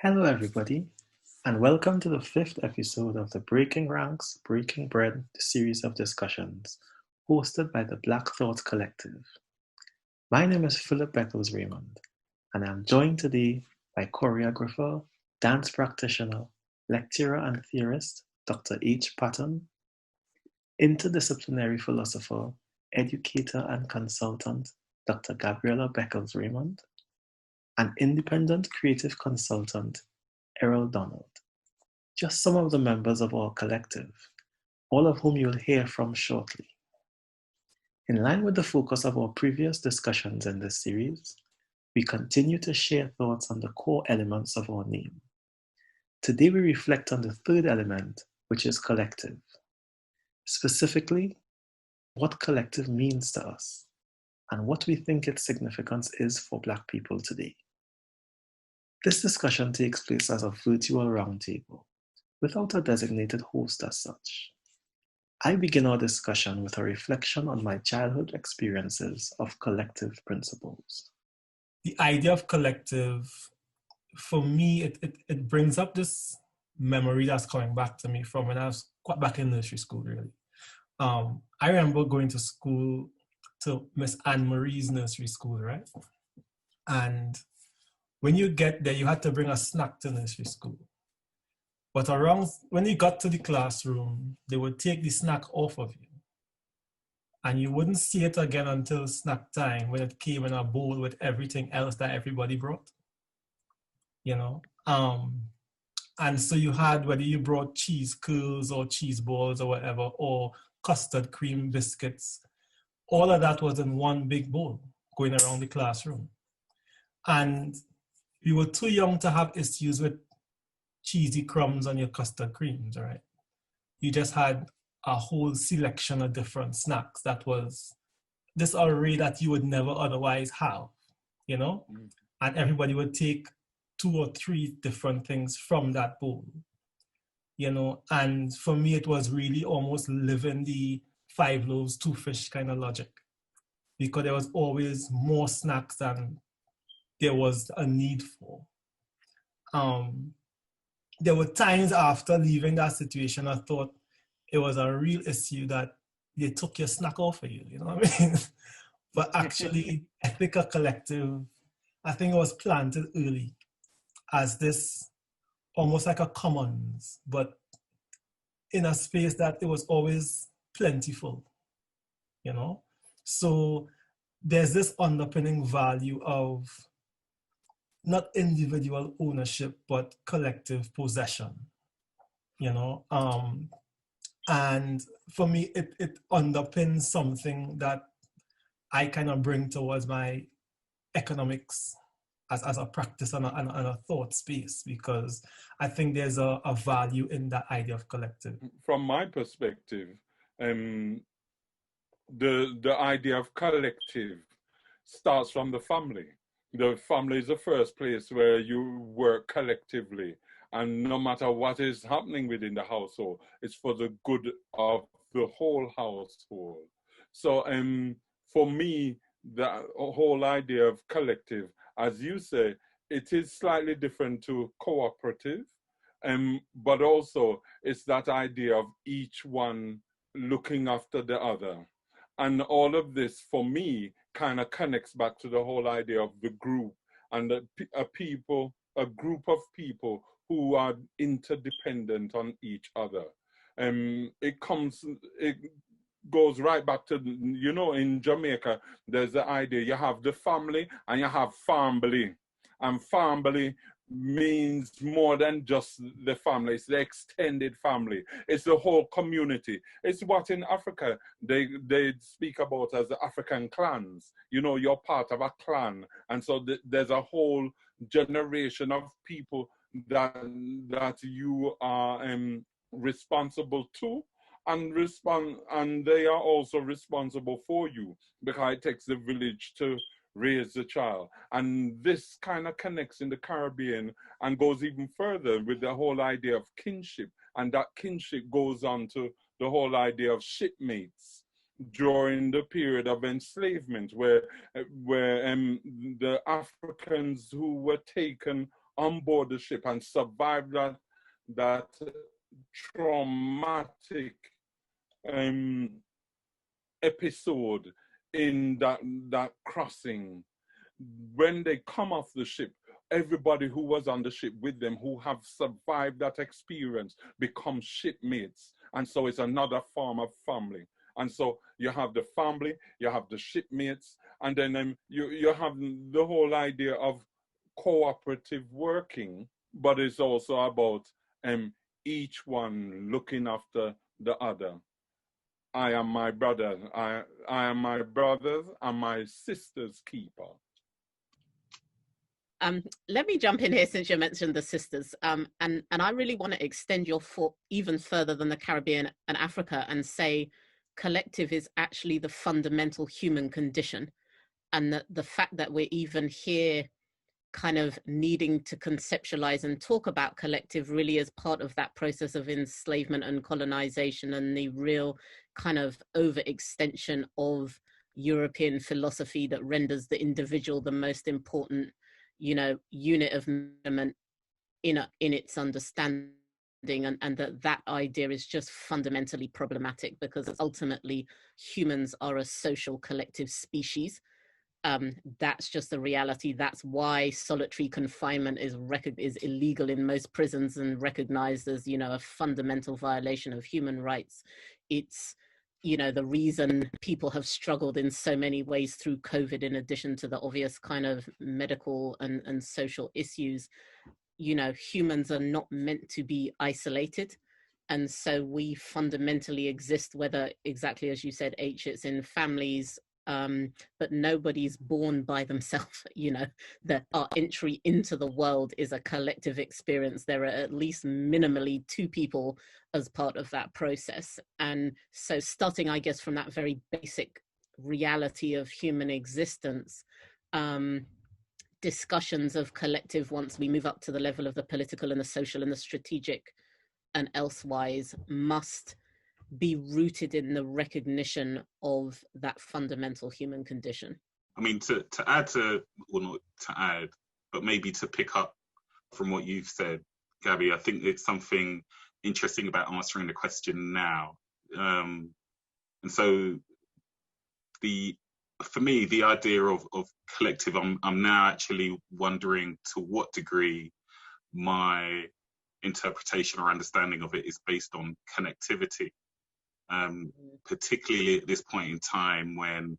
Hello, everybody, and welcome to the fifth episode of the Breaking Ranks, Breaking Bread series of discussions hosted by the Black Thought Collective. My name is Philip Beckles-Raymond, and I'm joined today by choreographer, dance practitioner, lecturer, and theorist Dr. H. Patten, interdisciplinary philosopher, educator, and consultant Dr. Gabriella Beckles-Raymond, and independent creative consultant Errol. Just some of the members of our collective, all of whom you'll hear from shortly. In line with the focus of our previous discussions in this series, we continue to share thoughts on the core elements of our name. Today we reflect on the third element, which is collective. Specifically, what collective means to us, and what we think its significance is for Black people today. This discussion takes place as a virtual roundtable, without a designated host as such. I begin our discussion with a reflection on my childhood experiences of collective principles. The idea of collective, for me, it brings up this memory that's coming back to me from when I was quite back in nursery school, really. I remember going to school, to Miss Anne-Marie's nursery school, right? And when you get there, you had to bring a snack to nursery school. But around, when you got to the classroom, they would take the snack off of you. And you wouldn't see it again until snack time, when it came in a bowl with everything else that everybody brought. You know? And so you had, whether you brought cheese curls or cheese balls or whatever, or custard cream biscuits, all of that was in one big bowl going around the classroom. And we were too young to have issues with cheesy crumbs on your custard creams, right? You just had a whole selection of different snacks that was this array that you would never otherwise have, you know? And everybody would take 2 or 3 different things from that bowl, you know? And for me, it was really almost living the 5 loaves, 2 fish kind of logic, because there was always more snacks than there was a need for. There were times after leaving that situation, I thought it was a real issue that they took your snack off of you, you know what I mean? But actually, I think a collective, I think it was planted early as this, almost like a commons, but in a space that it was always plentiful, you know? So there's this underpinning value of not individual ownership, but collective possession, you know? And for me, it underpins something that I kind of bring towards my economics as a practice and a thought space, because I think there's a value in that idea of collective. From my perspective, the idea of collective starts from the family. The family is the first place where you work collectively, and no matter what is happening within the household, it's for the good of the whole household. So for me, the whole idea of collective, as you say, it is slightly different to cooperative, but also it's that idea of each one looking after the other. And all of this, for me, kind of connects back to the whole idea of the group and a group of people who are interdependent on each other. It goes right back to, you know, in Jamaica, there's the idea you have the family and you have family. And family means more than just the family, it's the extended family, it's the whole community. It's what in Africa they speak about as the African clans. You know, you're part of a clan, and so there's a whole generation of people that you are responsible to, and they are also responsible for you, because it takes the village to raise the child. And this kind of connects in the Caribbean and goes even further with the whole idea of kinship, and that kinship goes on to the whole idea of shipmates during the period of enslavement, where the Africans who were taken on board the ship and survived that traumatic episode in that crossing, when they come off the ship, everybody who was on the ship with them who have survived that experience become shipmates. And so it's another form of family. And so you have the family, you have the shipmates, and then you have the whole idea of cooperative working, but it's also about each one looking after the other. I am my brother, I am my brother's and my sister's keeper. Let me jump in here since you mentioned the sisters, and I really want to extend your thought even further than the Caribbean and Africa and say collective is actually the fundamental human condition, and that the fact that we're even here kind of needing to conceptualize and talk about collective really as part of that process of enslavement and colonization and the real kind of overextension of European philosophy that renders the individual the most important, you know, unit of measurement in its understanding, and that idea is just fundamentally problematic because ultimately humans are a social collective species. That's just the reality. That's why solitary confinement is illegal in most prisons and recognized as, you know, a fundamental violation of human rights. It's, you know, the reason people have struggled in so many ways through COVID, in addition to the obvious kind of medical and social issues. You know, humans are not meant to be isolated. And so we fundamentally exist, whether exactly as you said, H, it's in families, but nobody's born by themselves. You know, that our entry into the world is a collective experience. There are at least minimally 2 people as part of that process. And so starting, I guess, from that very basic reality of human existence, discussions of collective, once we move up to the level of the political and the social and the strategic and elsewise, must be rooted in the recognition of that fundamental human condition. I mean, to add to, well, not to add, but maybe to pick up from what you've said, Gabby, I think it's something interesting about answering the question now. And so for me, the idea of collective, I'm now actually wondering to what degree my interpretation or understanding of it is based on connectivity. Particularly at this point in time when,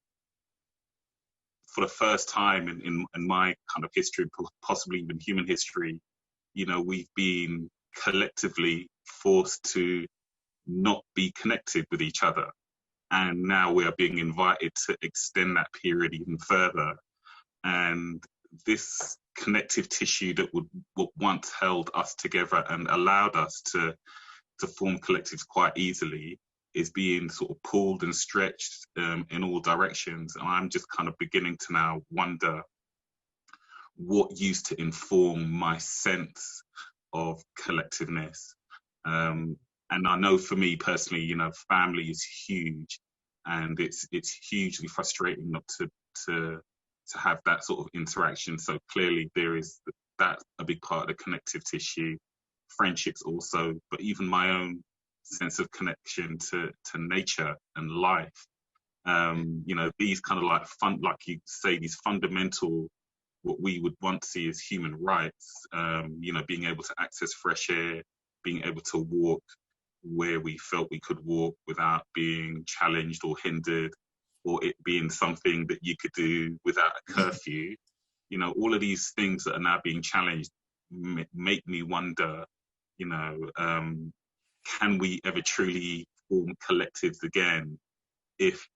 for the first time in my kind of history, possibly even human history, you know, we've been collectively forced to not be connected with each other. And now we are being invited to extend that period even further. And this connective tissue that would once held us together and allowed us to form collectives quite easily is being sort of pulled and stretched in all directions. And I'm just kind of beginning to now wonder what used to inform my sense of collectiveness. And I know for me personally, you know, family is huge, and it's hugely frustrating not to have that sort of interaction. So clearly there is that a big part of the connective tissue, friendships also, but even my own sense of connection to nature and life. You know, these kind of like like you say, these fundamental, what we would want to see as human rights, you know, being able to access fresh air, being able to walk where we felt we could walk without being challenged or hindered, or it being something that you could do without a curfew. You know, all of these things that are now being challenged make me wonder, you know, can we ever truly form collectives again if,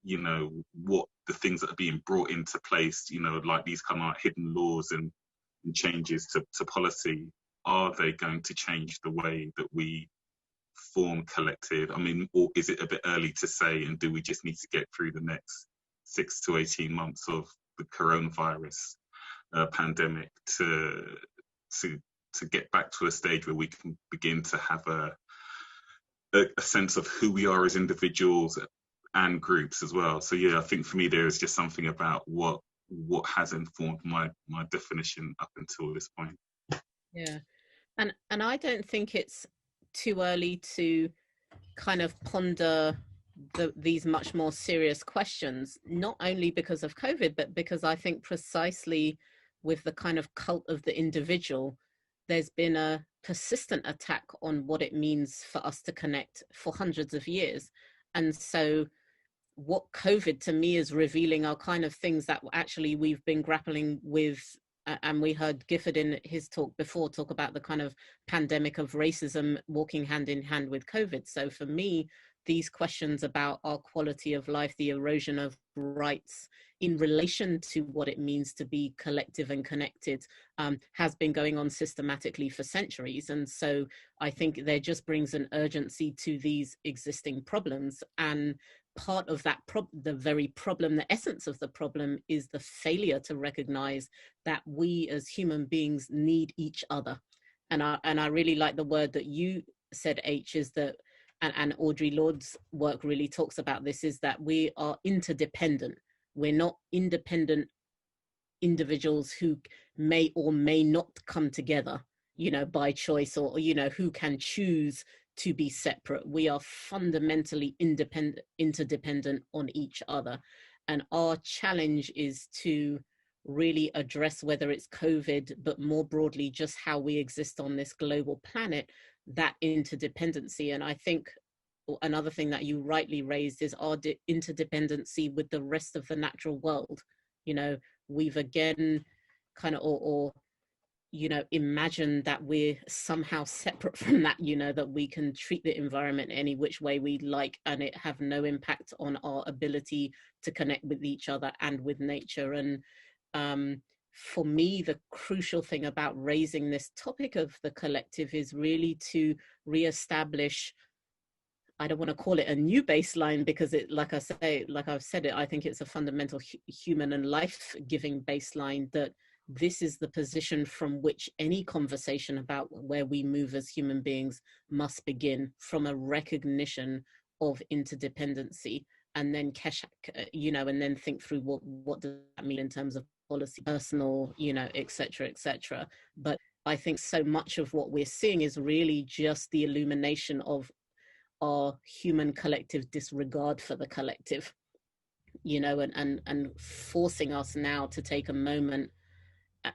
you know, what the things that are being brought into place, you know, like these kind of hidden laws and changes to policy, are they going to change the way that we form collective? I mean, or is it a bit early to say, and do we just need to get through the next 6 to 18 months of the coronavirus pandemic to get back to a stage where we can begin to have a sense of who we are as individuals and groups as well? So yeah, I think for me there is just something about what has informed my definition up until this point. Yeah. And I don't think it's too early to kind of ponder these much more serious questions, not only because of COVID, but because I think precisely with the kind of cult of the individual, there's been a persistent attack on what it means for us to connect for hundreds of years. And so what COVID to me is revealing are kind of things that actually we've been grappling with. And we heard Gifford in his talk before talk about the kind of pandemic of racism walking hand in hand with COVID. So for me, these questions about our quality of life, the erosion of rights in relation to what it means to be collective and connected, has been going on systematically for centuries. And so I think there just brings an urgency to these existing problems. And part of that the very problem, the essence of the problem, is the failure to recognize that we as human beings need each other. And I really like the word that you said, H, is that, and Audre Lorde's work really talks about this, is that we are interdependent. We're not independent individuals who may or may not come together, you know, by choice, or, you know, who can choose to be separate. We are fundamentally interdependent on each other. And our challenge is to really address, whether it's COVID, but more broadly, just how we exist on this global planet, that interdependency. And I think another thing that you rightly raised is our interdependency with the rest of the natural world. You know, we've again kind of, or you know, imagine that we're somehow separate from that, you know, that we can treat the environment any which way we like and it have no impact on our ability to connect with each other and with nature. And for me, the crucial thing about raising this topic of the collective is really to reestablish, I don't want to call it a new baseline, because it, like I've said it, I think it's a fundamental human and life-giving baseline, that this is the position from which any conversation about where we move as human beings must begin, from a recognition of interdependency, and then you know, and then think through what does that mean in terms of policy, personal, you know, et cetera. But I think so much of what we're seeing is really just the illumination of our human collective disregard for the collective, you know, and forcing us now to take a moment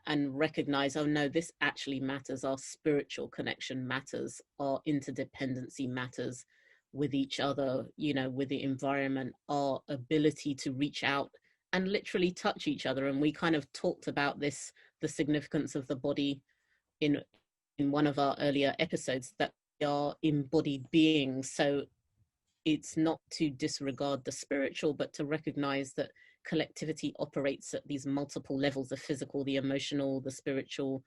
and recognize, oh no, this actually matters. Our spiritual connection matters. Our interdependency matters with each other, you know, with the environment, our ability to reach out and literally touch each other. And we kind of talked about this, the significance of the body in one of our earlier episodes, that we are embodied beings. So it's not to disregard the spiritual, but to recognize that collectivity operates at these multiple levels: the physical, the emotional, the spiritual,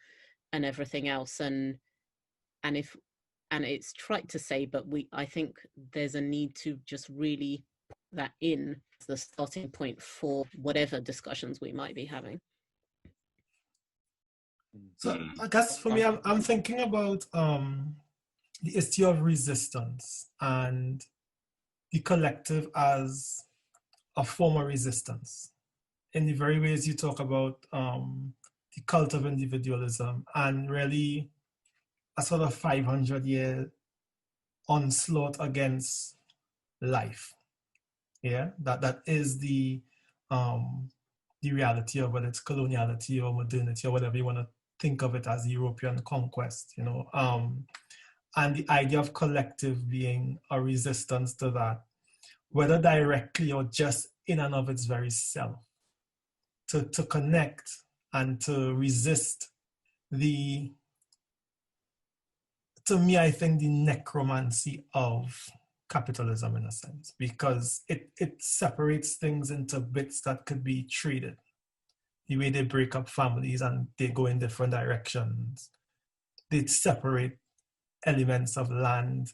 and everything else. And it's trite to say, but I think there's a need to just really put that in as the starting point for whatever discussions we might be having. So I guess for me, I'm thinking about the issue of resistance and the collective as a form of resistance, in the very ways you talk about the cult of individualism, and really a sort of 500-year onslaught against life. Yeah, that is the reality of whether it's coloniality or modernity or whatever you want to think of it as, European conquest, you know, and the idea of collective being a resistance to that, whether directly or just in and of its very self, to connect and to resist to me, I think the necromancy of capitalism, in a sense, because it separates things into bits that could be treated. The way they break up families and they go in different directions. They separate elements of land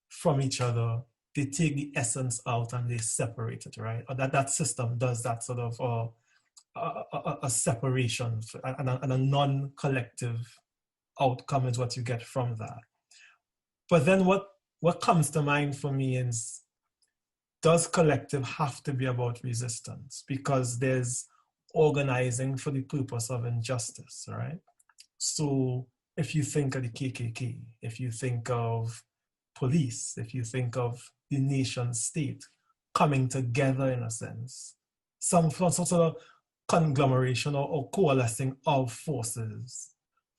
from each other. They take the essence out and they separate it, right? Or that system does that sort of a separation, and a non-collective outcome is what you get from that. But then what comes to mind for me is, does collective have to be about resistance? Because there's organizing for the purpose of injustice, right? So if you think of the KKK, if you think of police, if you think of the nation state coming together in a sense, some sort of conglomeration or coalescing of forces,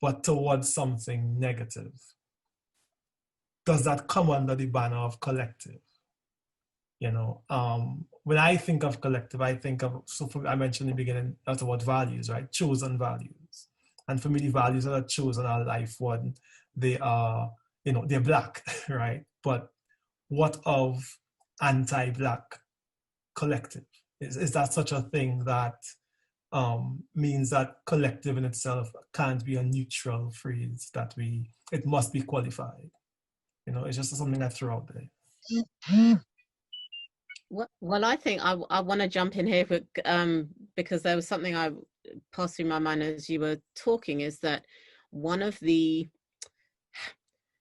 but towards something negative. Does that come under the banner of collective? You know, when I think of collective, I think of, I mentioned in the beginning, that's about values, right? Chosen values. And for me, the values that are chosen are life one. They are, you know, they're Black, right? But what of anti-Black collective? Is that such a thing that means that collective in itself can't be a neutral phrase, that it must be qualified? You know, it's just something I throw out there. Well, I think I want to jump in here, but, because there was something I passed through my mind as you were talking, is that one of the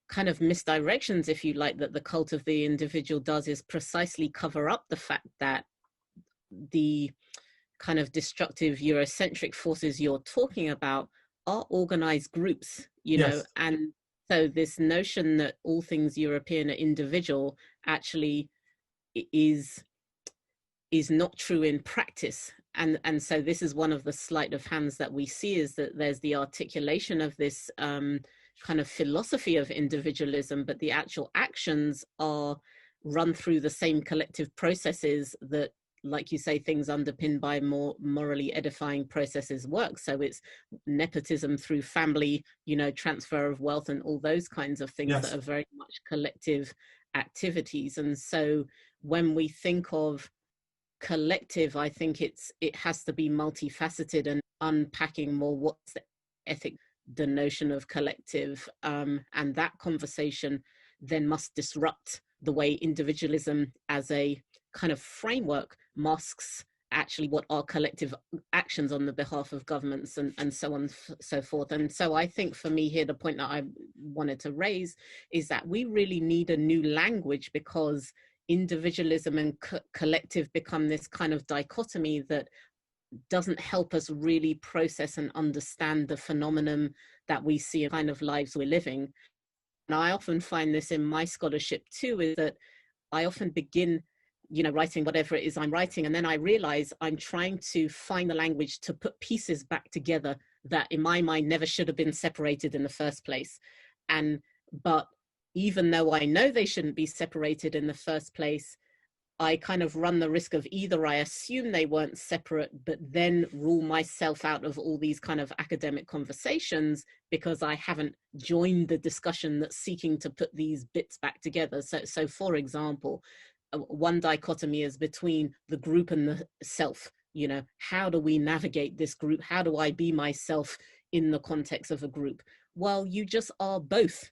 kind of misdirections, if you like, that the cult of the individual does is precisely cover up the fact that the kind of destructive Eurocentric forces you're talking about are organized groups, you know, and so this notion that all things European are individual actually is not true in practice. And so this is one of the sleight of hands that we see, is that there's the articulation of this kind of philosophy of individualism, but the actual actions are run through the same collective processes that, like you say, things underpinned by more morally edifying processes work. So it's nepotism through family, you know, transfer of wealth and all those kinds of things that are very much collective activities. And so when we think of collective, I think it has to be multifaceted and unpacking more what's the ethic, the notion of collective, and that conversation then must disrupt the way individualism as a kind of framework masks actually what are collective actions on the behalf of governments and so on and so forth. And so I think for me here, the point that I wanted to raise is that we really need a new language, because individualism and collective become this kind of dichotomy that doesn't help us really process and understand the phenomenon that we see in kind of lives we're living. And I often find this in my scholarship too, is that I often begin, you know, writing whatever it is I'm writing, and then I realize I'm trying to find the language to put pieces back together that in my mind never should have been separated in the first place. But even though I know they shouldn't be separated in the first place, I kind of run the risk of either I assume they weren't separate, but then rule myself out of all these kind of academic conversations because I haven't joined the discussion that's seeking to put these bits back together. So for example, one dichotomy is between the group and the self. You know, how do we navigate this group? How do I be myself in the context of a group? Well, you just are both.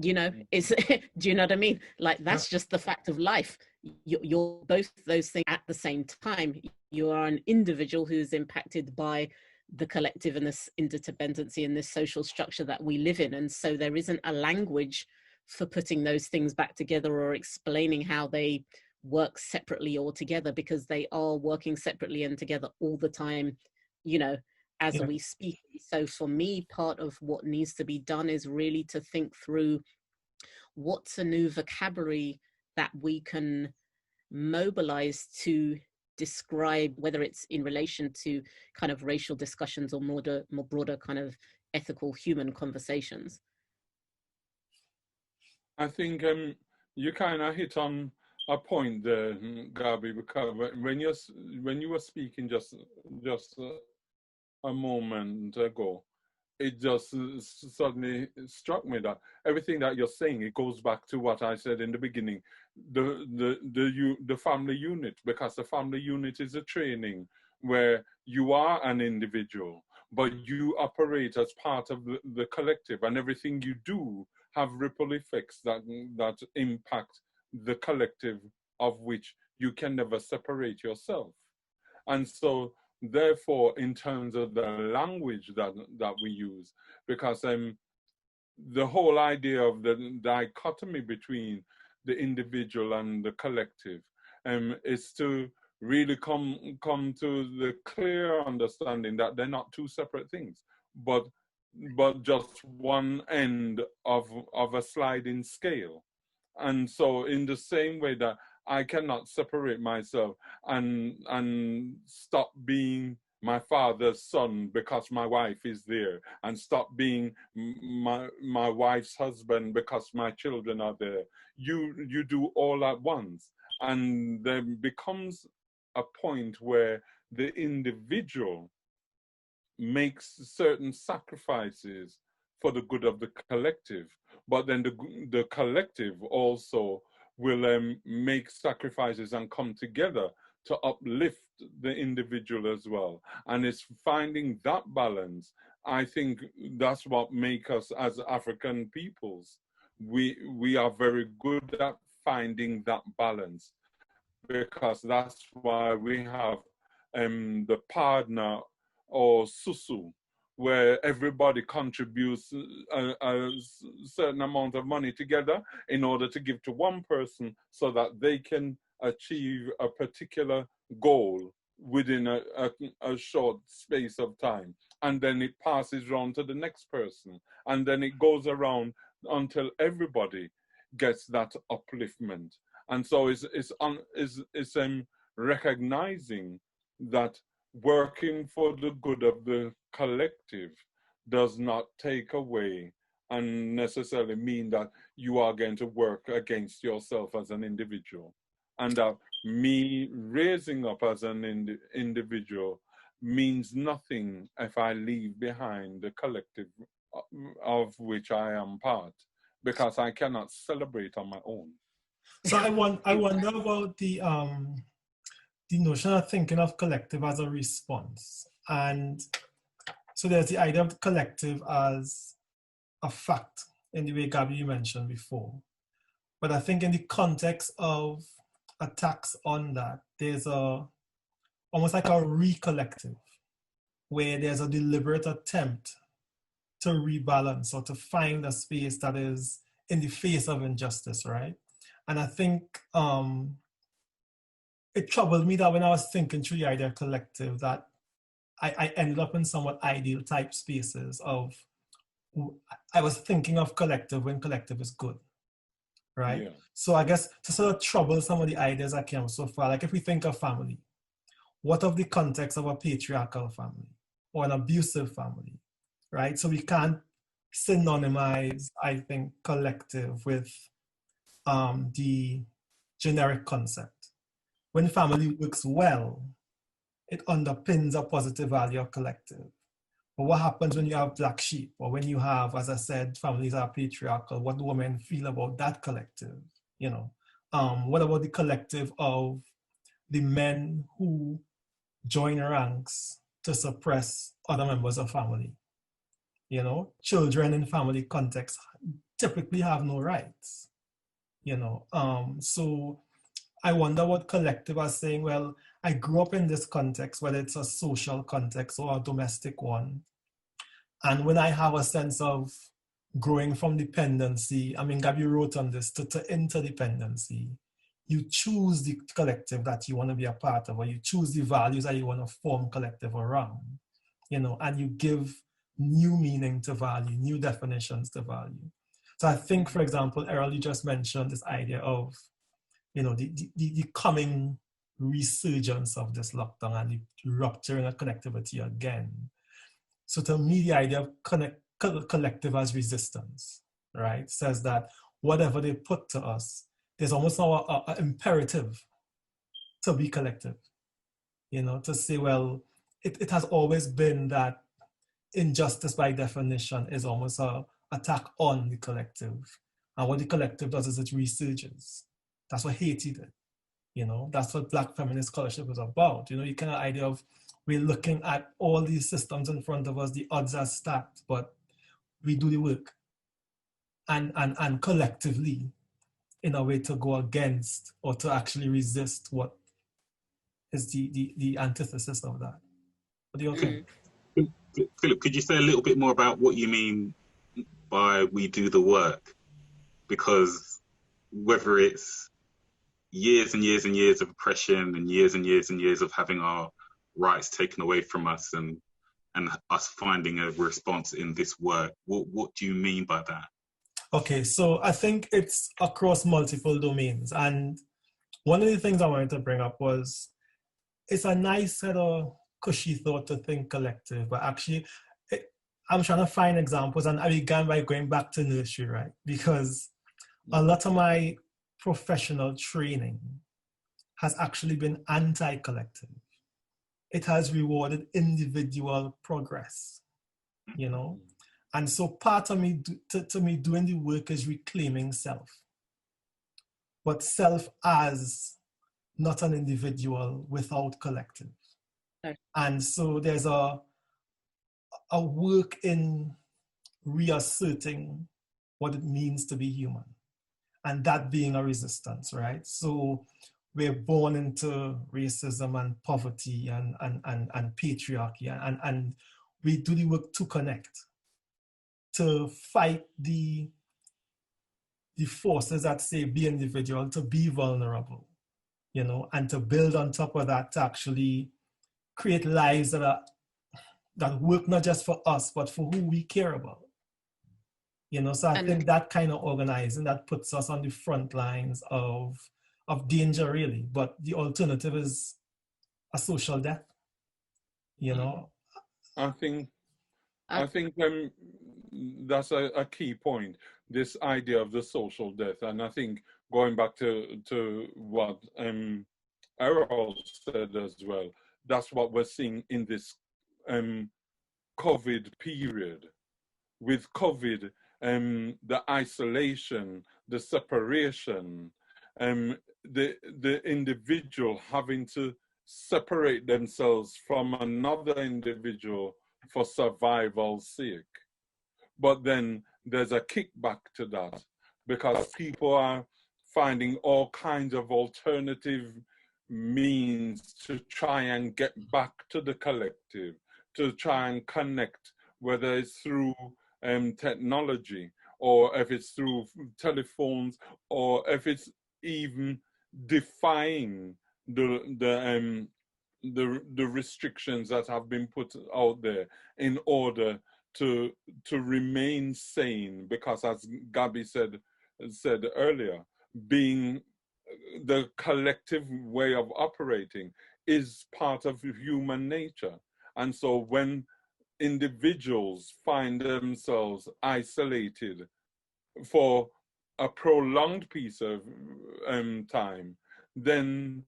You know, do you know what I mean? Like, that's just the fact of life. You're both those things at the same time. You are an individual who's impacted by the collective and this interdependency and this social structure that we live in. And so there isn't a language for putting those things back together or explaining how they work separately or together, because they are working separately and together all the time, you know, as we speak. So for me, part of what needs to be done is really to think through what's a new vocabulary that we can mobilize to describe, whether it's in relation to kind of racial discussions or more broader kind of ethical human conversations. I think you kind of hit on a point there, Gabi, because when you were speaking just a moment ago, it just suddenly struck me that everything that you're saying, it goes back to what I said in the beginning, the family unit, because the family unit is a training where you are an individual, but you operate as part of the collective, and everything you do have ripple effects that impact the collective, of which you can never separate yourself. And so therefore, in terms of the language that we use, because the whole idea of the dichotomy between the individual and the collective is to really come to the clear understanding that they're not two separate things, but just one end of a sliding scale. And so in the same way that I cannot separate myself and stop being my father's son because my wife is there, and stop being my wife's husband because my children are there. You do all at once, and there becomes a point where the individual makes certain sacrifices for the good of the collective, but then the collective also will make sacrifices and come together to uplift the individual as well. And it's finding that balance. I think that's what makes us as African peoples. We are very good at finding that balance, because that's why we have the partner or susu, where everybody contributes a certain amount of money together in order to give to one person so that they can achieve a particular goal within a short space of time. And then it passes around to the next person. And then it goes around until everybody gets that upliftment. And so it's recognizing that working for the good of the collective does not take away and necessarily mean that you are going to work against yourself as an individual. And that me raising up as an individual means nothing if I leave behind the collective of which I am part, because I cannot celebrate on my own. So I wonder about the notion of thinking of collective as a response. And so there's the idea of the collective as a fact in the way Gabby mentioned before. But I think in the context of attacks on that, there's almost like a recollective, where there's a deliberate attempt to rebalance or to find a space that is in the face of injustice, right? And I think it troubled me that when I was thinking through the idea of collective, that I ended up in somewhat ideal type spaces of, I was thinking of collective when collective is good, right? Yeah. So I guess to sort of trouble some of the ideas I came so far, like if we think of family, what of the context of a patriarchal family or an abusive family, right? So we can't synonymize, I think, collective with the generic concept. When family works well, it underpins a positive value of collective. But what happens when you have black sheep, or when you have, as I said, families are patriarchal? What do women feel about that collective? You know, what about the collective of the men who join ranks to suppress other members of family? You know, children in family context typically have no rights. You know, so I wonder what collective are saying. Well, I grew up in this context, whether it's a social context or a domestic one. And when I have a sense of growing from dependency, I mean, Gabby wrote on this, to interdependency, you choose the collective that you want to be a part of, or you choose the values that you want to form collective around, you know, and you give new meaning to value, new definitions to value. So I think, for example, Errol, you just mentioned this idea of, you know, the coming resurgence of this lockdown and the rupturing of connectivity again. So to me, the idea of collective as resistance, right, says that whatever they put to us, there's almost an imperative to be collective, you know, to say, well, it has always been that injustice by definition is almost an attack on the collective. And what the collective does is it resurges. That's what Haiti did. You know, that's what Black feminist scholarship is about. You know, you kind of idea of, we're looking at all these systems in front of us, the odds are stacked, but we do the work. And collectively, in a way to go against or to actually resist what is the antithesis of that. What do you think? Philip, could you say a little bit more about what you mean by we do the work? Because whether it's years and years and years of oppression and years and years and years of having our rights taken away from us and and us finding a response in this work. What do you mean by that? Okay, so I think it's across multiple domains. And one of the things I wanted to bring up was it's a nice sort of cushy thought to think collective, but actually I'm trying to find examples, and I began by going back to nursery, right? Because a lot of my professional training has actually been anti-collective. It has rewarded individual progress, you know? And so part of me, to me, doing the work is reclaiming self, but self as not an individual without collective. Okay. And so there's a work in reasserting what it means to be human, and that being a resistance, right? So we're born into racism and poverty and patriarchy, and we do the work to connect, to fight the forces that say be individual, to be vulnerable, you know, and to build on top of that to actually create lives that work not just for us, but for who we care about. You know, so I think that kind of organizing, that puts us on the front lines of danger, really. But the alternative is a social death, you know. I think that's a key point, this idea of the social death. And I think going back to what Errol said as well, that's what we're seeing in this COVID period. With COVID, the isolation, the separation, the individual having to separate themselves from another individual for survival's sake. But then there's a kickback to that, because people are finding all kinds of alternative means to try and get back to the collective, to try and connect, whether it's through technology, or if it's through telephones, or if it's even defying the restrictions that have been put out there in order to remain sane. Because as Gabby said earlier, being the collective way of operating is part of human nature. And so when individuals find themselves isolated for a prolonged piece of time, then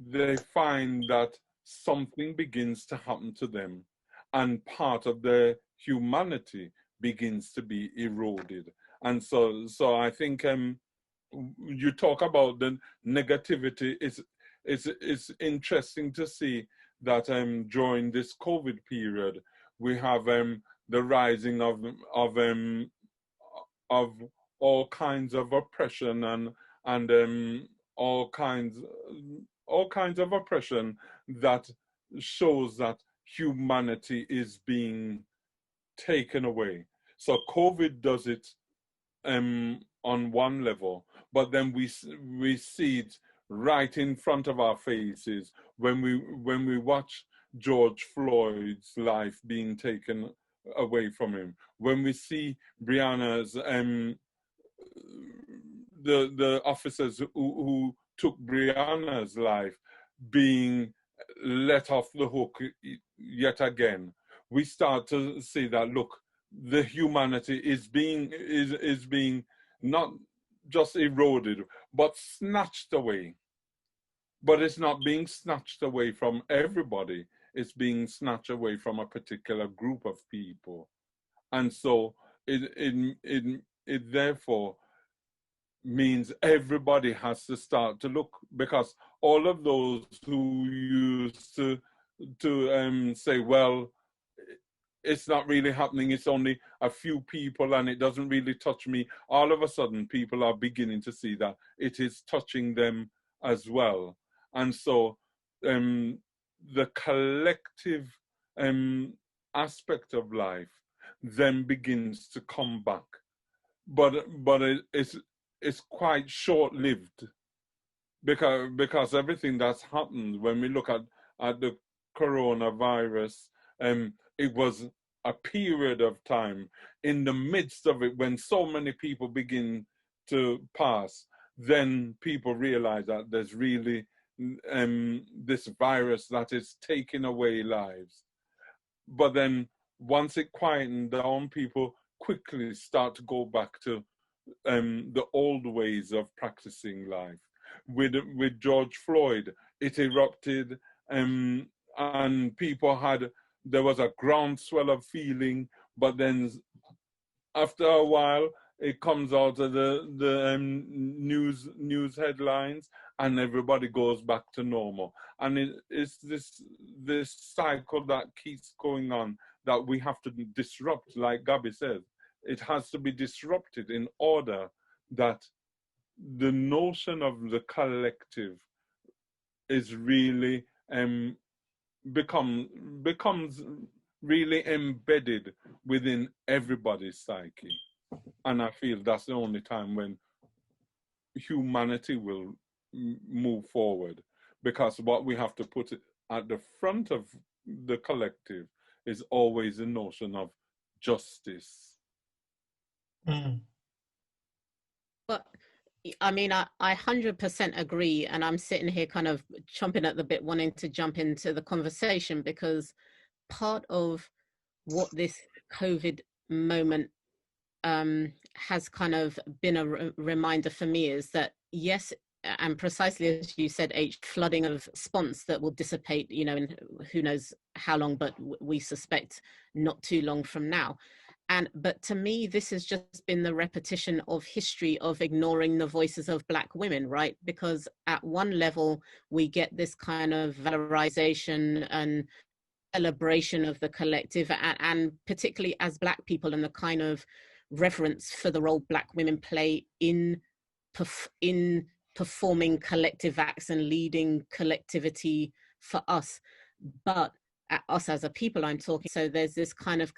they find that something begins to happen to them, and part of their humanity begins to be eroded. And so I think you talk about the negativity. It's interesting to see that during this COVID period, we have the rising of all kinds of oppression and all kinds of oppression that shows that humanity is being taken away. So COVID does it on one level, but then we see it right in front of our faces when we watch George Floyd's life being taken away from him, when we see Breonna's the officers who took Breonna's life being let off the hook yet again. We start to see that, look, the humanity is being not just eroded, but snatched away. But it's not being snatched away from everybody. It's being snatched away from a particular group of people. And so it therefore means everybody has to start to look, because all of those who used to say, well, it's not really happening, it's only a few people and it doesn't really touch me, all of a sudden people are beginning to see that it is touching them as well. And so the collective aspect of life then begins to come back, but it's quite short-lived, because everything that's happened, when we look at the coronavirus It was a period of time in the midst of it when so many people begin to pass, then people realize that there's really this virus that is taking away lives. But then once it quietened down, people quickly start to go back to the old ways of practicing life. With George Floyd, it erupted, and there was a groundswell of feeling, but then after a while, it comes out of the news headlines, and everybody goes back to normal. And it's this cycle that keeps going on that we have to disrupt, like Gabby said. It has to be disrupted in order that the notion of the collective is really becomes really embedded within everybody's psyche. And I feel that's the only time when humanity will move forward, because what we have to put at the front of the collective is always the notion of justice. But I mean, I 100% agree, and I'm sitting here kind of chomping at the bit, wanting to jump into the conversation, because part of what this COVID moment has kind of been a reminder for me is that, yes, and precisely as you said, flooding of response that will dissipate, you know, in who knows how long, but we suspect not too long from now. But to me, this has just been the repetition of history of ignoring the voices of Black women, right? Because at one level, we get this kind of valorization and celebration of the collective, and particularly as Black people, and the kind of reverence for the role Black women play in performing collective acts and leading collectivity for us. But us as a people, I'm talking, so there's this kind of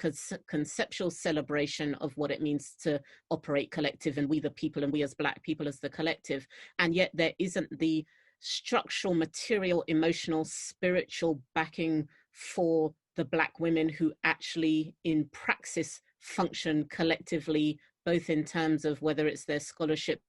conceptual celebration of what it means to operate collective, and we the people, and we as Black people as the collective, and yet there isn't the structural, material, emotional, spiritual backing for the Black women who actually in praxis function collectively, both in terms of whether it's their scholarship.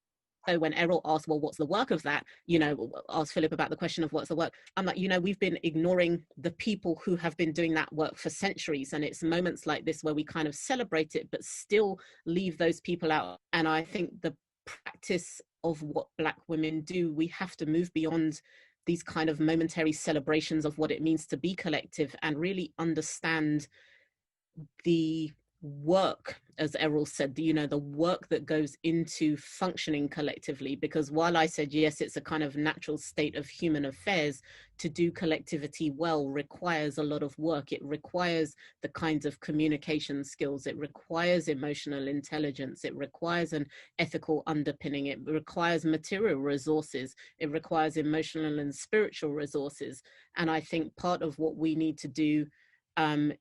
So when Errol asked, well, what's the work of that? You know, asked Philip about the question of what's the work. I'm like, you know, we've been ignoring the people who have been doing that work for centuries. And it's moments like this where we kind of celebrate it, but still leave those people out. And I think the practice of what Black women do, we have to move beyond these kind of momentary celebrations of what it means to be collective and really understand the work, as Errol said, you know, the work that goes into functioning collectively. Because while I said, yes, it's a kind of natural state of human affairs, to do collectivity well requires a lot of work. It requires the kinds of communication skills. It requires emotional intelligence. It requires an ethical underpinning. It requires material resources. It requires emotional and spiritual resources. And I think part of what we need to do,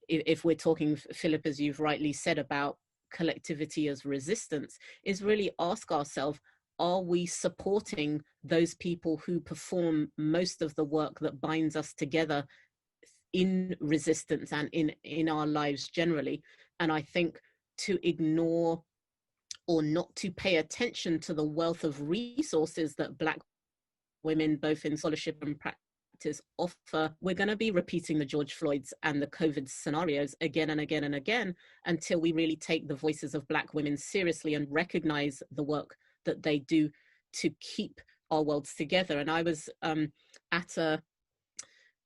if we're talking, Philip, as you've rightly said, about collectivity as resistance, is really ask ourselves, are we supporting those people who perform most of the work that binds us together in resistance and in our lives generally? And I think to ignore or not to pay attention to the wealth of resources that Black women, both in scholarship and practice, offer, we're going to be repeating the George Floyds and the COVID scenarios again and again and again until we really take the voices of Black women seriously and recognize the work that they do to keep our worlds together. And I was at a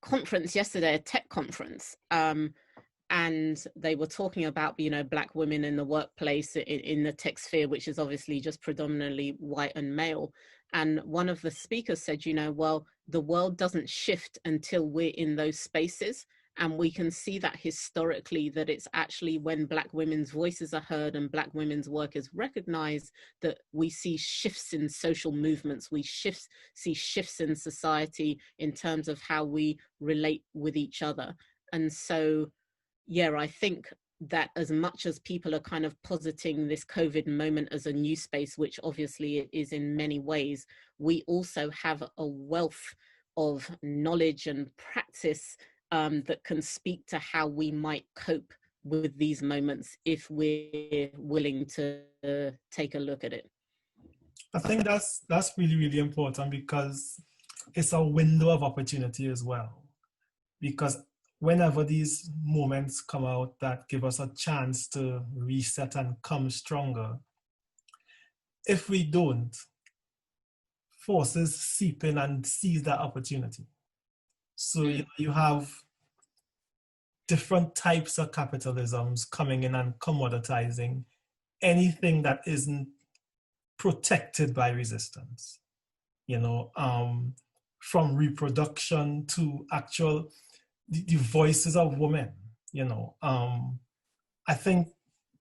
conference yesterday, a tech conference, and they were talking about, you know, Black women in the workplace in the tech sphere, which is obviously just predominantly white and male. And one of the speakers said, you know, well, the world doesn't shift until we're in those spaces. And we can see that historically, that it's actually when Black women's voices are heard and Black women's work is recognized that we see shifts in social movements. We see shifts in society in terms of how we relate with each other. And so, yeah, I think that as much as people are kind of positing this COVID moment as a new space, which obviously it is in many ways, we also have a wealth of knowledge and practice that can speak to how we might cope with these moments if we're willing to take a look at it. I think that's really, really important, because it's a window of opportunity as well. Because whenever these moments come out that give us a chance to reset and come stronger, if we don't, forces seep in and seize that opportunity. So you have different types of capitalisms coming in and commoditizing anything that isn't protected by resistance, from reproduction to actual the voices of women. I think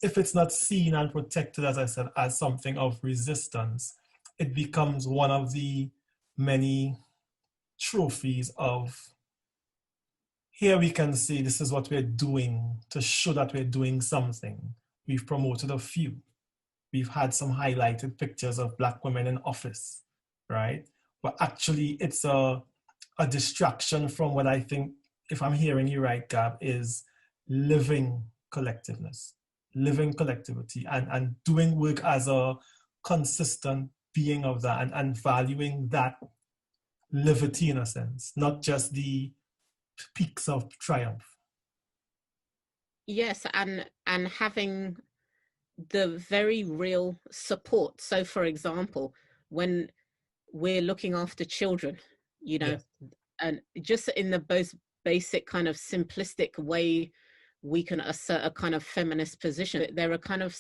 if it's not seen and protected, as I said, as something of resistance, it becomes one of the many trophies of, here we can say this is what we're doing to show that we're doing something. We've promoted a few. We've had some highlighted pictures of Black women in office, right? But actually it's a distraction from what I think, if I'm hearing you right, Gab, is living collectiveness, living collectivity, and doing work as a consistent being of that, and valuing that liberty in a sense, not just the peaks of triumph. Yes, and having the very real support. So for example, when we're looking after children, Yes. and just in the most basic kind of simplistic way we can assert a kind of feminist position, there are kind of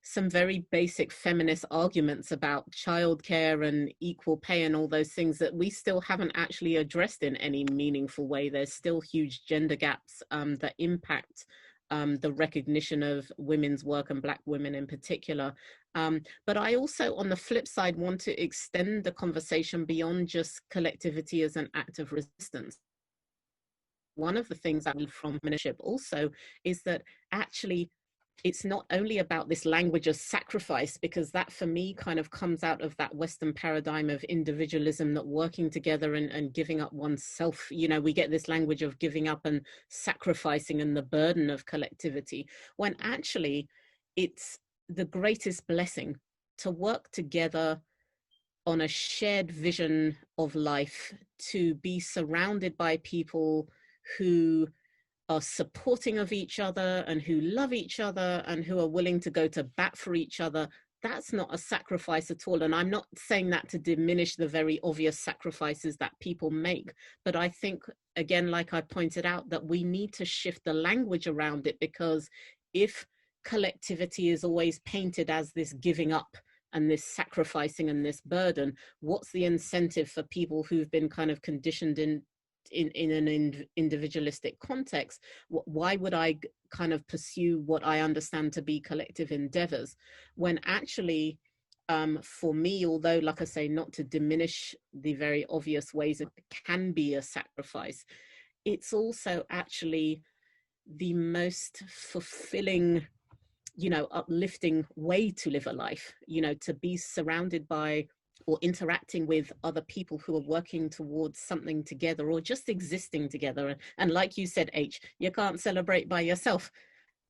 some very basic feminist arguments about childcare and equal pay and all those things that we still haven't actually addressed in any meaningful way. There's still huge gender gaps that impact the recognition of women's work, and Black women in particular. But I also, on the flip side, want to extend the conversation beyond just collectivity as an act of resistance. One of the things I learned from mentorship also is that actually it's not only about this language of sacrifice, because that for me kind of comes out of that Western paradigm of individualism, that working together and giving up oneself, we get this language of giving up and sacrificing and the burden of collectivity, when actually it's the greatest blessing to work together on a shared vision of life, to be surrounded by people who are supporting of each other and who love each other and who are willing to go to bat for each other. That's not a sacrifice at all. And I'm not saying that to diminish the very obvious sacrifices that people make. But I think, again, like I pointed out, that we need to shift the language around it, because if collectivity is always painted as this giving up and this sacrificing and this burden, what's the incentive for people who've been kind of conditioned in an individualistic context? Why would I kind of pursue what I understand to be collective endeavors, when actually for me, although, like I say, not to diminish the very obvious ways it can be a sacrifice, it's also actually the most fulfilling, uplifting way to live a life, to be surrounded by or interacting with other people who are working towards something together, or just existing together. And like you said, H, you can't celebrate by yourself.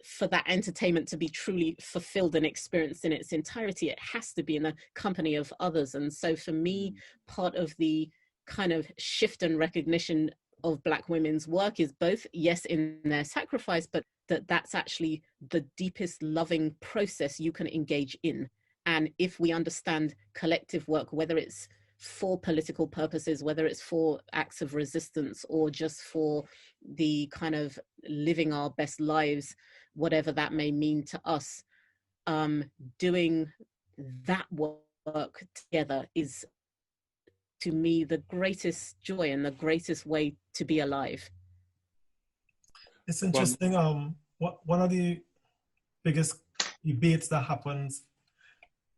For that entertainment to be truly fulfilled and experienced in its entirety, it has to be in the company of others. And so for me, part of the kind of shift and recognition of Black women's work is both, yes, in their sacrifice, but that's actually the deepest loving process you can engage in. And if we understand collective work, whether it's for political purposes, whether it's for acts of resistance, or just for the kind of living our best lives, whatever that may mean to us, doing that work together is, to me, the greatest joy and the greatest way to be alive. It's interesting. One of the biggest debates that happens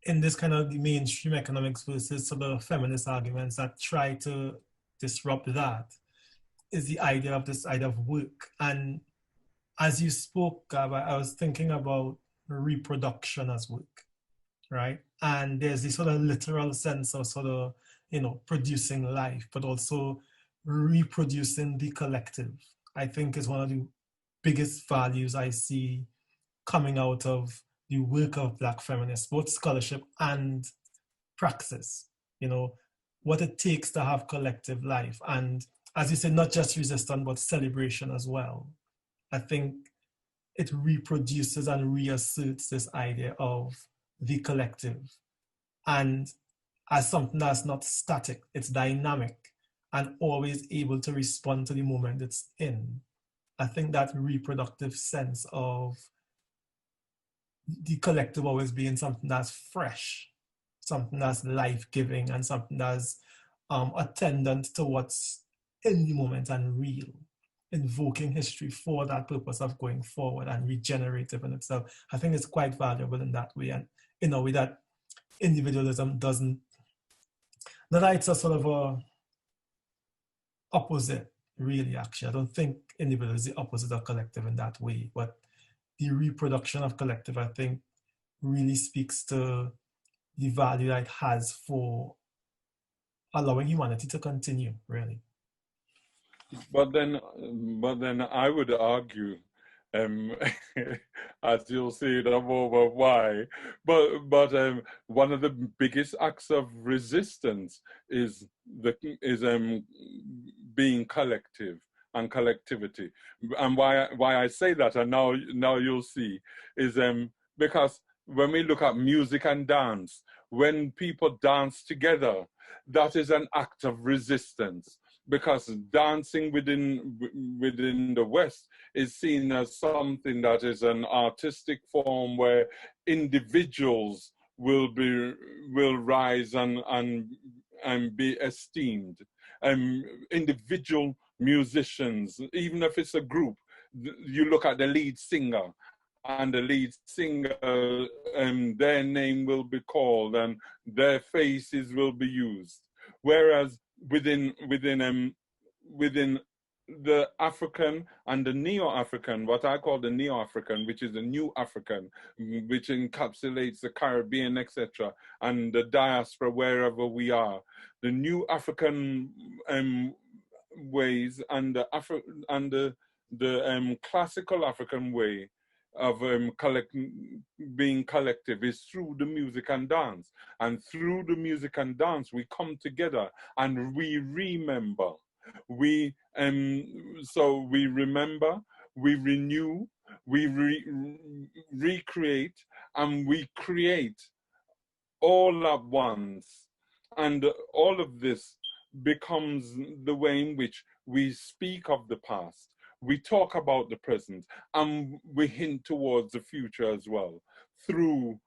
in this kind of the mainstream economics versus sort of feminist arguments that try to disrupt that is the idea of work. And as you spoke, Gab, I was thinking about reproduction as work, right? And there's this sort of literal sense of sort of, producing life, but also reproducing the collective. I think is one of the biggest values I see coming out of the work of Black feminists, both scholarship and praxis, what it takes to have collective life. And as you said, not just resistance, but celebration as well. I think it reproduces and reasserts this idea of the collective, and as something that's not static, it's dynamic and always able to respond to the moment it's in. I think that reproductive sense of the collective always being something that's fresh, something that's life-giving, and something that's attendant to what's in the moment and real, invoking history for that purpose of going forward and regenerative in itself. I think it's quite valuable in that way, and in a way that individualism doesn't, not that it's a sort of a opposite, really, actually. I don't think individual is the opposite of collective in that way, but the reproduction of collective, I think, really speaks to the value that it has for allowing humanity to continue, really. But then I would argue, as you'll see in a moment, why. But one of the biggest acts of resistance is being collective and collectivity. And why I say that, and now you'll see, is because when we look at music and dance, when people dance together, that is an act of resistance, because dancing within the West is seen as something that is an artistic form where individuals will rise and be esteemed. Individual musicians, even if it's a group, you look at the lead singer, and the lead singer, their name will be called and their faces will be used. Whereas within the African and the Neo-African, what I call the Neo-African, which is the New African, which encapsulates the Caribbean, etc., and the diaspora wherever we are, the New African ways and the classical African way of being collective is through the music and dance. And through the music and dance, we come together and we remember. So we remember, we renew, we recreate, and we create all at once. And all of this becomes the way in which we speak of the past. We talk about the present, and we hint towards the future as well through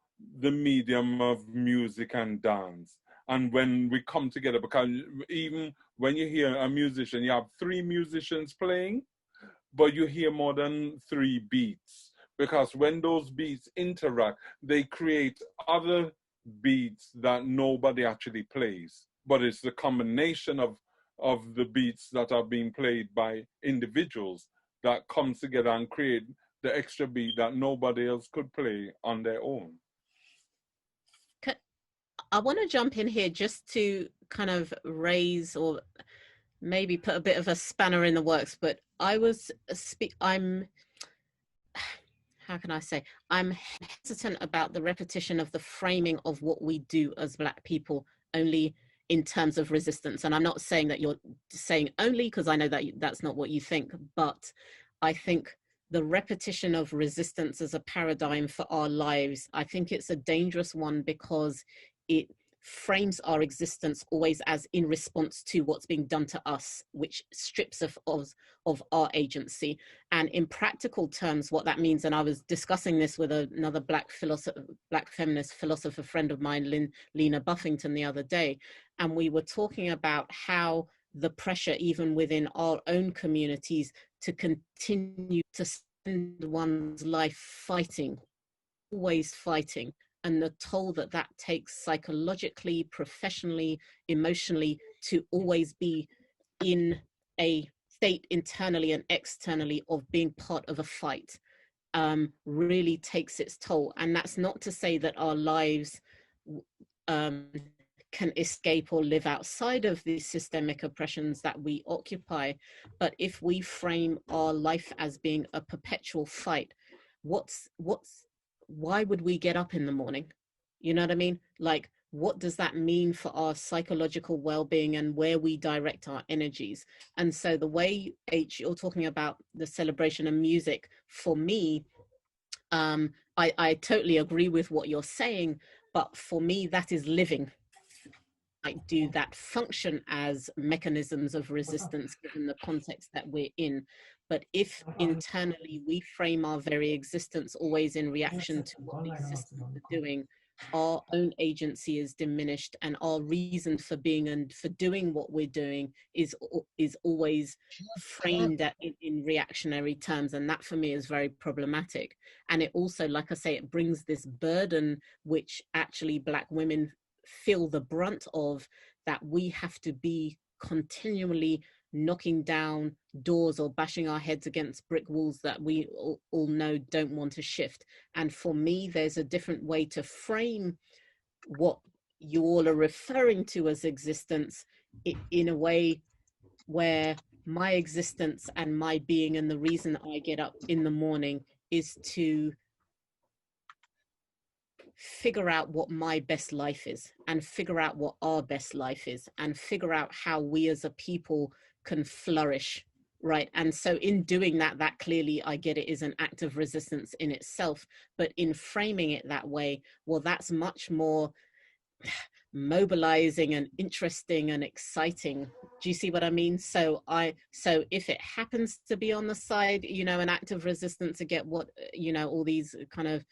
the medium of music and dance. And when we come together, because even when you hear a musician, you have 3 musicians playing, but you hear more than 3 beats, because when those beats interact, they create other beats that nobody actually plays. But it's the combination of the beats that are being played by individuals that comes together and create the extra beat that nobody else could play on their own. I want to jump in here just to kind of raise or maybe put a bit of a spanner in the works, but I'm hesitant about the repetition of the framing of what we do as Black people only in terms of resistance. And I'm not saying that you're saying only, because I know that that's not what you think, but I think the repetition of resistance as a paradigm for our lives, I think it's a dangerous one, because it frames our existence always as in response to what's being done to us, which strips of our agency. And in practical terms, what that means, and I was discussing this with another Black feminist philosopher friend of mine, Lena Buffington, the other day, and we were talking about how the pressure, even within our own communities, to continue to spend one's life fighting, always fighting, and the toll that that takes psychologically, professionally, emotionally, to always be in a state internally and externally of being part of a fight, really takes its toll. And that's not to say that our lives can escape or live outside of the systemic oppressions that we occupy. But if we frame our life as being a perpetual fight, why would we get up in the morning? You know what I mean? Like, what does that mean for our psychological well-being and where we direct our energies? And so the way, you're talking about the celebration of music, for me, I totally agree with what you're saying, but for me, that is living. Like, do that function as mechanisms of resistance given the context that we're in? But if internally we frame our very existence always in reaction to what these systems are doing, our own agency is diminished, and our reason for being and for doing what we're doing is always framed in reactionary terms. And that for me is very problematic. And it also, like I say, it brings this burden which actually Black women feel the brunt of, that we have to be continually knocking down doors or bashing our heads against brick walls that we all know don't want to shift. And for me, there's a different way to frame what you all are referring to as existence, in a way where my existence and my being and the reason I get up in the morning is to figure out what my best life is, and figure out what our best life is, and figure out how we as a people can flourish, right? And so in doing that, that clearly, I get it, is an act of resistance in itself. But in framing it that way, well, that's much more mobilizing and interesting and exciting. Do you see what I mean? So if it happens to be on the side, you know, an act of resistance to get what, you know, all these kind of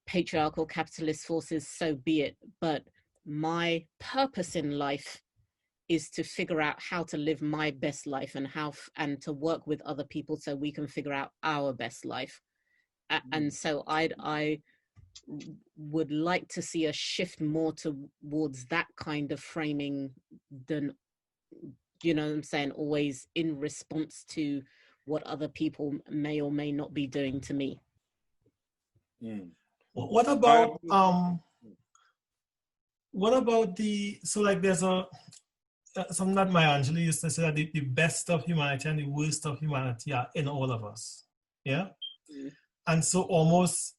patriarchal capitalist forces, so be it. But my purpose in life is to figure out how to live my best life, and to work with other people so we can figure out our best life. And so I would like to see a shift more towards that kind of framing than, you know what I'm saying, always in response to what other people may or may not be doing to me. What about so like there's something that Maya Angelou used to say, that the best of humanity and the worst of humanity are in all of us. Yeah. And so almost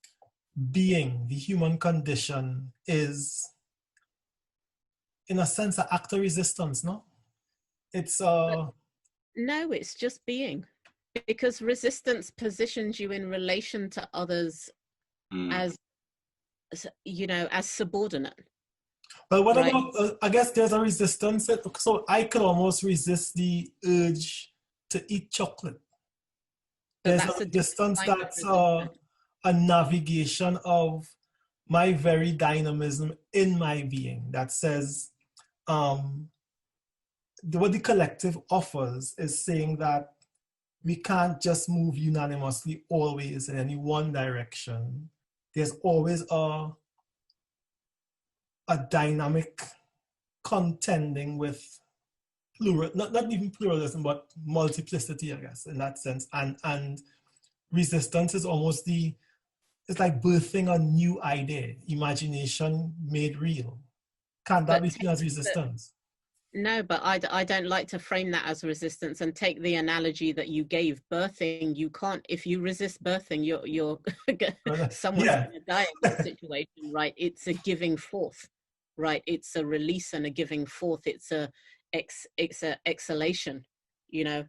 being, the human condition, is in a sense an act of resistance, no? It's no, it's just being, because resistance positions you in relation to others as, you know, as subordinate. But what about, I guess there's a resistance. So I could almost resist the urge to eat chocolate. There's a resistance that's a navigation of my very dynamism in my being that says, what the collective offers is saying that we can't just move unanimously always in any one direction. There's always a dynamic contending with plural, not even pluralism, but multiplicity, I guess, in that sense. And resistance is almost it's like birthing a new idea, imagination made real. Can't that be seen as resistance? No, but I don't like to frame that as resistance. And take the analogy that you gave, birthing. You can't, if you resist birthing, you're someone's going to die in that situation, right? It's a giving forth, right? It's a release and a giving forth. It's a exhalation, you know.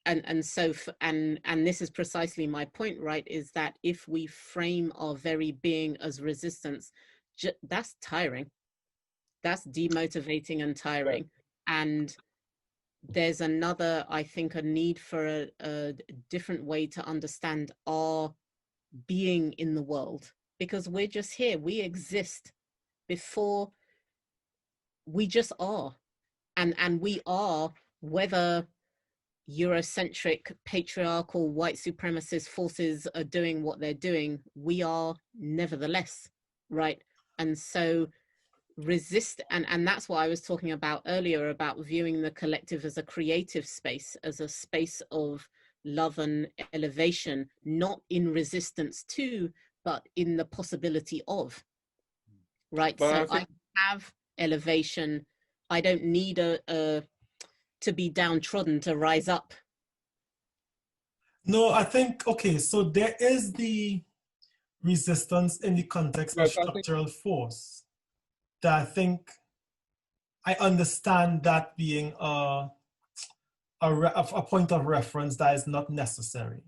And so and this is precisely my point, right? Is that if we frame our very being as resistance, that's tiring. That's demotivating and tiring. And there's another, I think, a need for a different way to understand our being in the world, because we're just here. We exist before we just are. And we are, whether Eurocentric, patriarchal, white supremacist forces are doing what they're doing, we are nevertheless, right? And so resist, and that's what I was talking about earlier, about viewing the collective as a creative space, as a space of love and elevation, not in resistance to, but in the possibility of, right? But so I have elevation. I don't need to be downtrodden to rise up. No, I think, okay, so there is the resistance in the context of structural force that I think I understand that being a point of reference that is not necessary.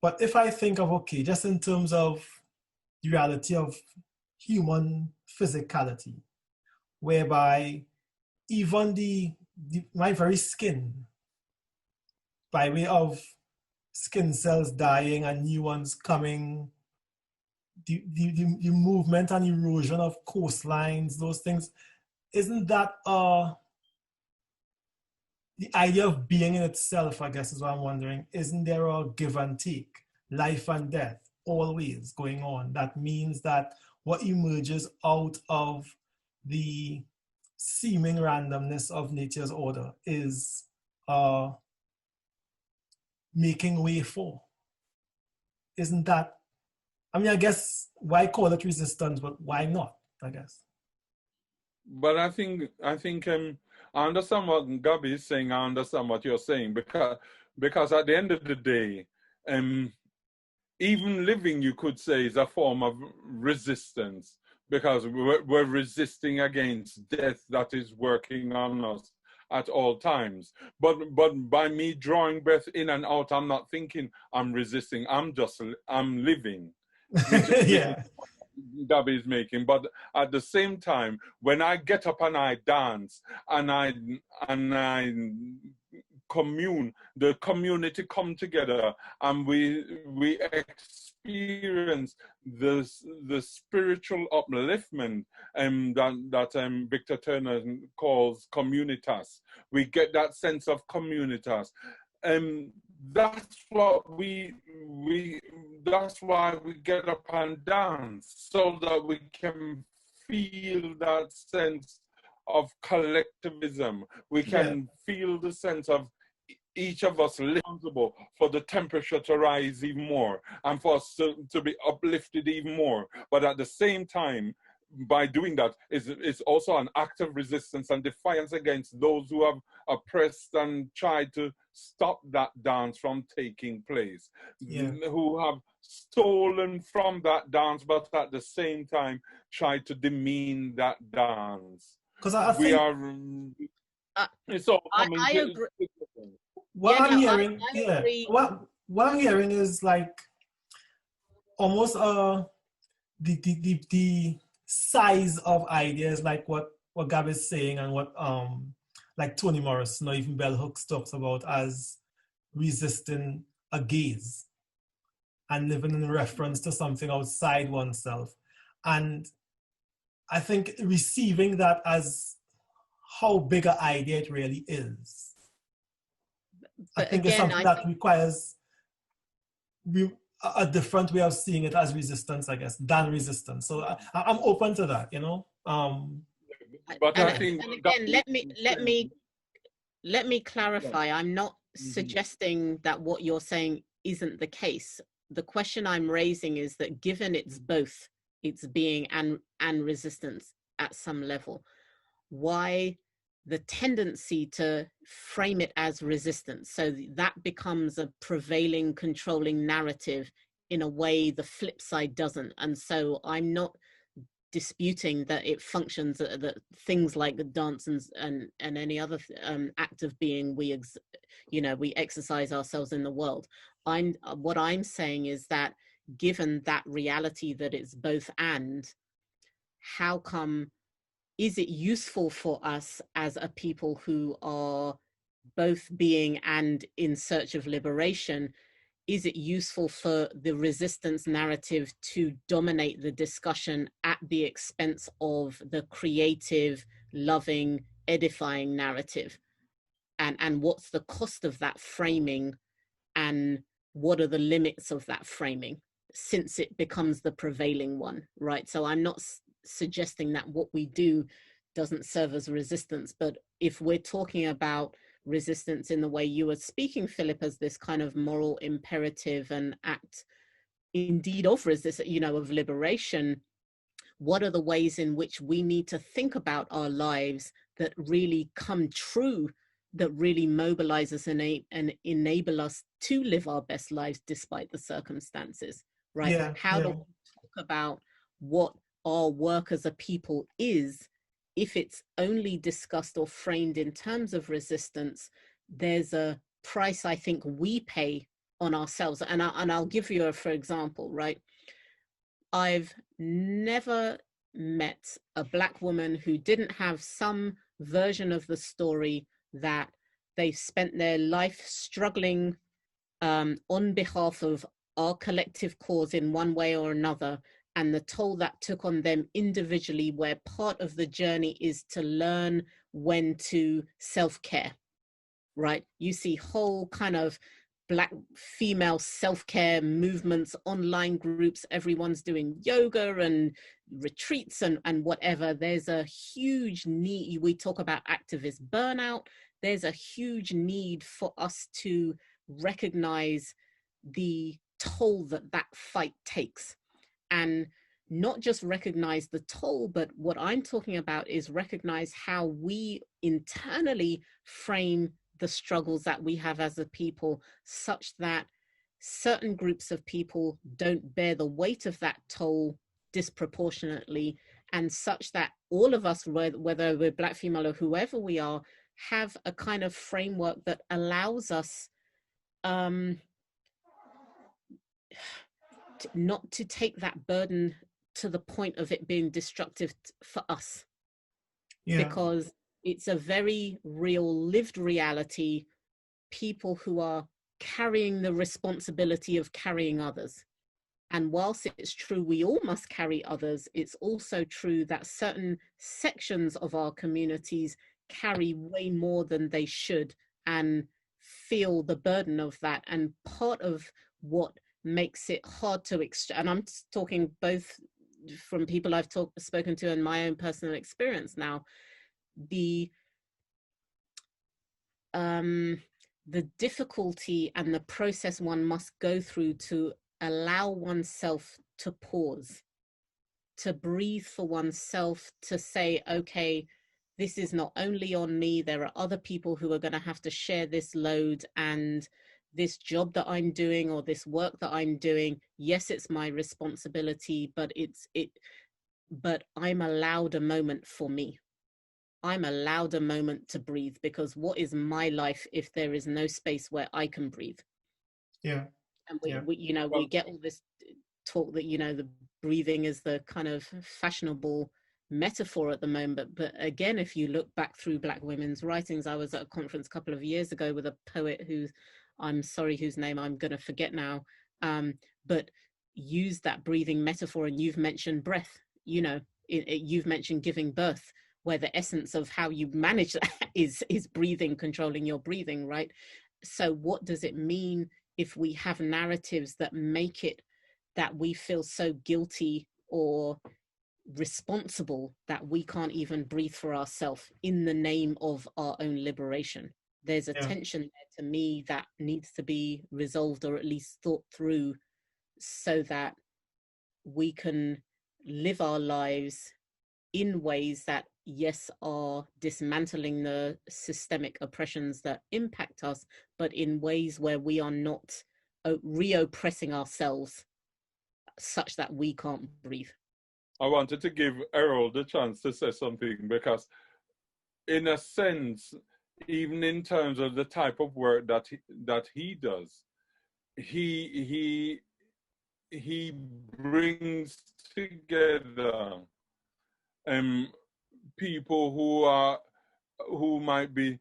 But if I think of, okay, just in terms of the reality of human physicality, whereby even my very skin, by way of skin cells dying and new ones coming, the movement and erosion of coastlines, those things, isn't that the idea of being in itself, I guess is what I'm wondering, isn't there a give and take, life and death, always going on? That means that what emerges out of the seeming randomness of nature's order is making way for. Isn't that, I mean, I guess, why call it resistance, but why not, I guess? But I think I understand what Gabi is saying. I understand what you're saying, because at the end of the day, even living, you could say, is a form of resistance, because we're resisting against death that is working on us at all times. But by me drawing breath in and out, I'm not thinking I'm resisting. I'm living. Yeah. Gabi is making. But at the same time, when I get up and I dance and I commune, the community come together, and we experience the spiritual upliftment that Victor Turner calls communitas. We get that sense of communitas. That's what that's why we get up and dance, so that we can feel that sense of collectivism. We can feel the sense of each of us responsible for the temperature to rise even more, and for us to be uplifted even more. But at the same time, by doing that, it's also an act of resistance and defiance against those who have oppressed and tried to stop that dance from taking place, who have stolen from that dance, but at the same time tried to demean that dance. Because I think it's all coming. I agree. What I'm hearing, what I'm hearing is like almost the size of ideas, like what Gab is saying, and what like Toni Morrison or even Bell Hooks talks about as resisting a gaze and living in reference to something outside oneself. And I think receiving that as how big an idea it really is, but I think again, it's something that requires a different way of seeing it as resistance, I guess, than resistance. So I'm open to that, you know. But I think, and again, let me clarify. I'm not suggesting that what you're saying isn't the case. The question I'm raising is that given it's both, it's being and resistance at some level, why the tendency to frame it as resistance, so that becomes a prevailing, controlling narrative in a way the flip side doesn't. And so I'm not disputing that it functions, that things like the dance and any other act of being, we exercise ourselves in the world. What I'm saying is that given that reality that it's both and, how come, is it useful for us as a people who are both being and in search of liberation? Is it useful for the resistance narrative to dominate the discussion at the expense of the creative, loving, edifying narrative? And what's the cost of that framing? And what are the limits of that framing, since it becomes the prevailing one, right? So I'm not suggesting that what we do doesn't serve as resistance, but if we're talking about resistance in the way you were speaking, Philip, as this kind of moral imperative and act indeed of resistance, of liberation, what are the ways in which we need to think about our lives that really come true, that really mobilize us and enable us to live our best lives despite the circumstances, right? Yeah, How do we talk about what our work as a people is? If it's only discussed or framed in terms of resistance, there's a price I think we pay on ourselves. And I'll give you for example, right? I've never met a Black woman who didn't have some version of the story that they've spent their life struggling on behalf of our collective cause in one way or another, and the toll that took on them individually, where part of the journey is to learn when to self-care, right? You see whole kind of Black female self-care movements, online groups, everyone's doing yoga and retreats and whatever. There's a huge need. We talk about activist burnout. There's a huge need for us to recognize the toll that fight takes, and not just recognize the toll, but what I'm talking about is recognize how we internally frame the struggles that we have as a people, such that certain groups of people don't bear the weight of that toll disproportionately, and such that all of us, whether we're Black, female, or whoever we are, have a kind of framework that allows us not to take that burden to the point of it being destructive for us. Yeah. Because it's a very real lived reality, people who are carrying the responsibility of carrying others. And whilst it's true we all must carry others, it's also true that certain sections of our communities carry way more than they should and feel the burden of that. And part of what makes it hard to and I'm talking both from people I've spoken to and my own personal experience now, the difficulty and the process one must go through to allow oneself to pause, to breathe for oneself, to say, okay, this is not only on me, there are other people who are going to have to share this load, and this job that I'm doing or this work that I'm doing, yes, it's my responsibility, but but I'm allowed a moment for me. I'm allowed a moment to breathe, because what is my life if there is no space where I can breathe? Yeah. And we get all this talk that, the breathing is the kind of fashionable metaphor at the moment. But again, if you look back through Black women's writings, I was at a conference a couple of years ago with a poet whose name I'm going to forget now, but use that breathing metaphor. And you've mentioned breath, you've mentioned giving birth, where the essence of how you manage that is breathing, controlling your breathing, right? So what does it mean if we have narratives that make it that we feel so guilty or responsible that we can't even breathe for ourselves in the name of our own liberation? There's a tension there to me that needs to be resolved, or at least thought through, so that we can live our lives in ways that, yes, are dismantling the systemic oppressions that impact us, but in ways where we are not re-oppressing ourselves such that we can't breathe. I wanted to give Errol the chance to say something, because in a sense, even in terms of the type of work that he does, he brings together people who might be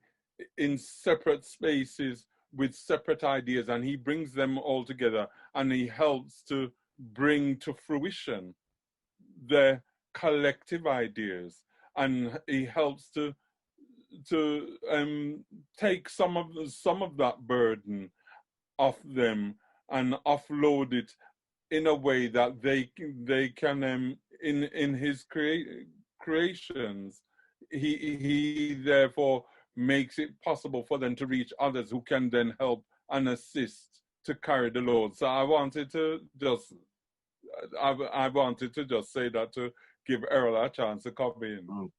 in separate spaces with separate ideas, and he brings them all together, and he helps to bring to fruition their collective ideas, and he helps to take some of that burden off them and offload it in a way that they can in his creations, he therefore makes it possible for them to reach others who can then help and assist to carry the load. So I wanted to just say that, to give Errol a chance to come in. Oh,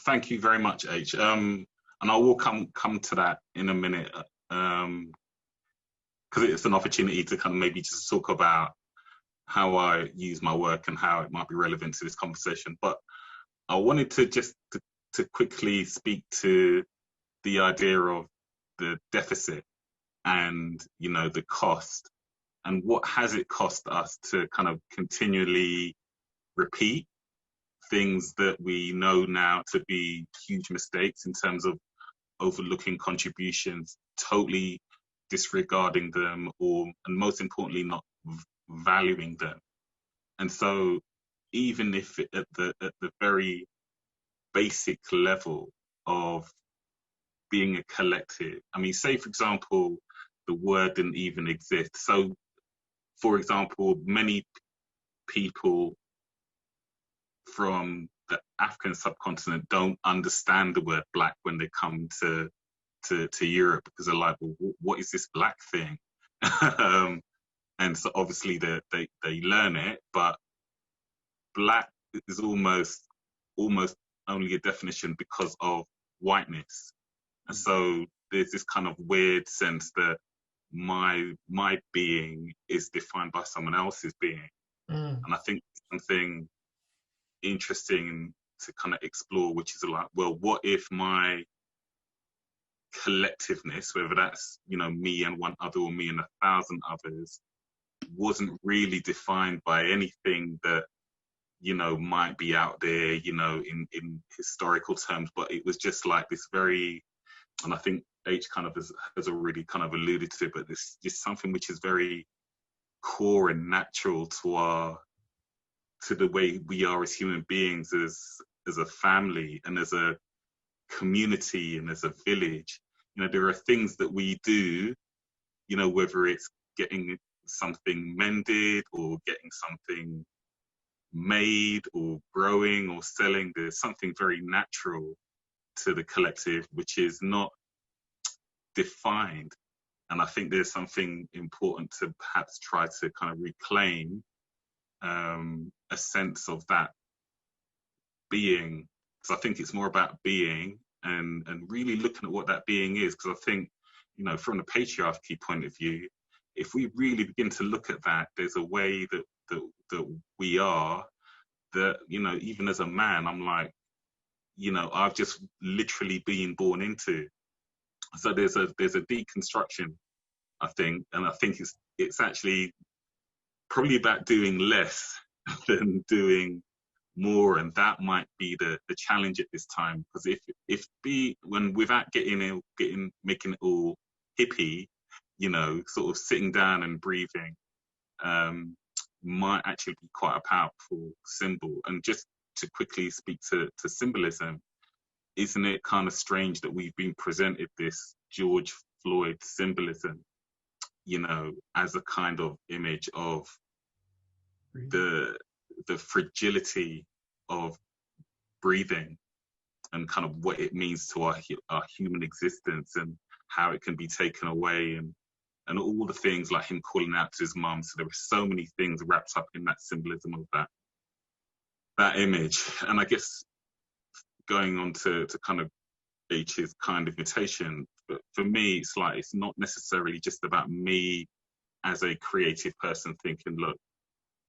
thank you very much, H. And I will come to that in a minute, because it's an opportunity to kind of maybe just talk about how I use my work and how it might be relevant to this conversation. But I wanted to just to quickly speak to the idea of the deficit and, you know, the cost, and what has it cost us to kind of continually repeat things that we know now to be huge mistakes in terms of overlooking contributions, totally disregarding them, and most importantly, not valuing them. And so even if at the very basic level of being a collective, I mean, say for example, the word didn't even exist. So for example, many people from the African subcontinent don't understand the word black when they come to Europe, because they're like, well, what is this black thing? And so obviously they learn it, but black is almost only a definition because of whiteness. And so there's this kind of weird sense that my being is defined by someone else's being. And I think something interesting to kind of explore, which is like, well, what if my collectiveness, whether that's, you know, me and one other or me and 1,000 others, wasn't really defined by anything that, you know, might be out there, you know, in historical terms, but it was just like this very, and I think H kind of has already kind of alluded to it, but it's just something which is very core and natural to the way we are as human beings, as a family and as a community and as a village. You know, there are things that we do, you know, whether it's getting something mended or getting something made or growing or selling, there's something very natural to the collective which is not defined. And I think there's something important to perhaps try to kind of reclaim a sense of that being. Because I think it's more about being and really looking at what that being is. Because I think, you know, from the patriarchy point of view, if we really begin to look at that, there's a way that we are, that, you know, even as a man, I'm like, you know, I've just literally been born into. So there's a deconstruction, I think, and I think it's actually probably about doing less than doing more, and that might be the challenge at this time. Because when without making it all hippie, you know, sort of sitting down and breathing, might actually be quite a powerful symbol. And just to quickly speak to symbolism, isn't it kind of strange that we've been presented this George Floyd symbolism, you know, as a kind of image of the fragility of breathing and kind of what it means to our human existence and how it can be taken away, and all the things like him calling out to his mum. So there were so many things wrapped up in that symbolism of that image. And I guess going on to kind of H's kind of invitation, but for me, it's like, it's not necessarily just about me as a creative person thinking, look,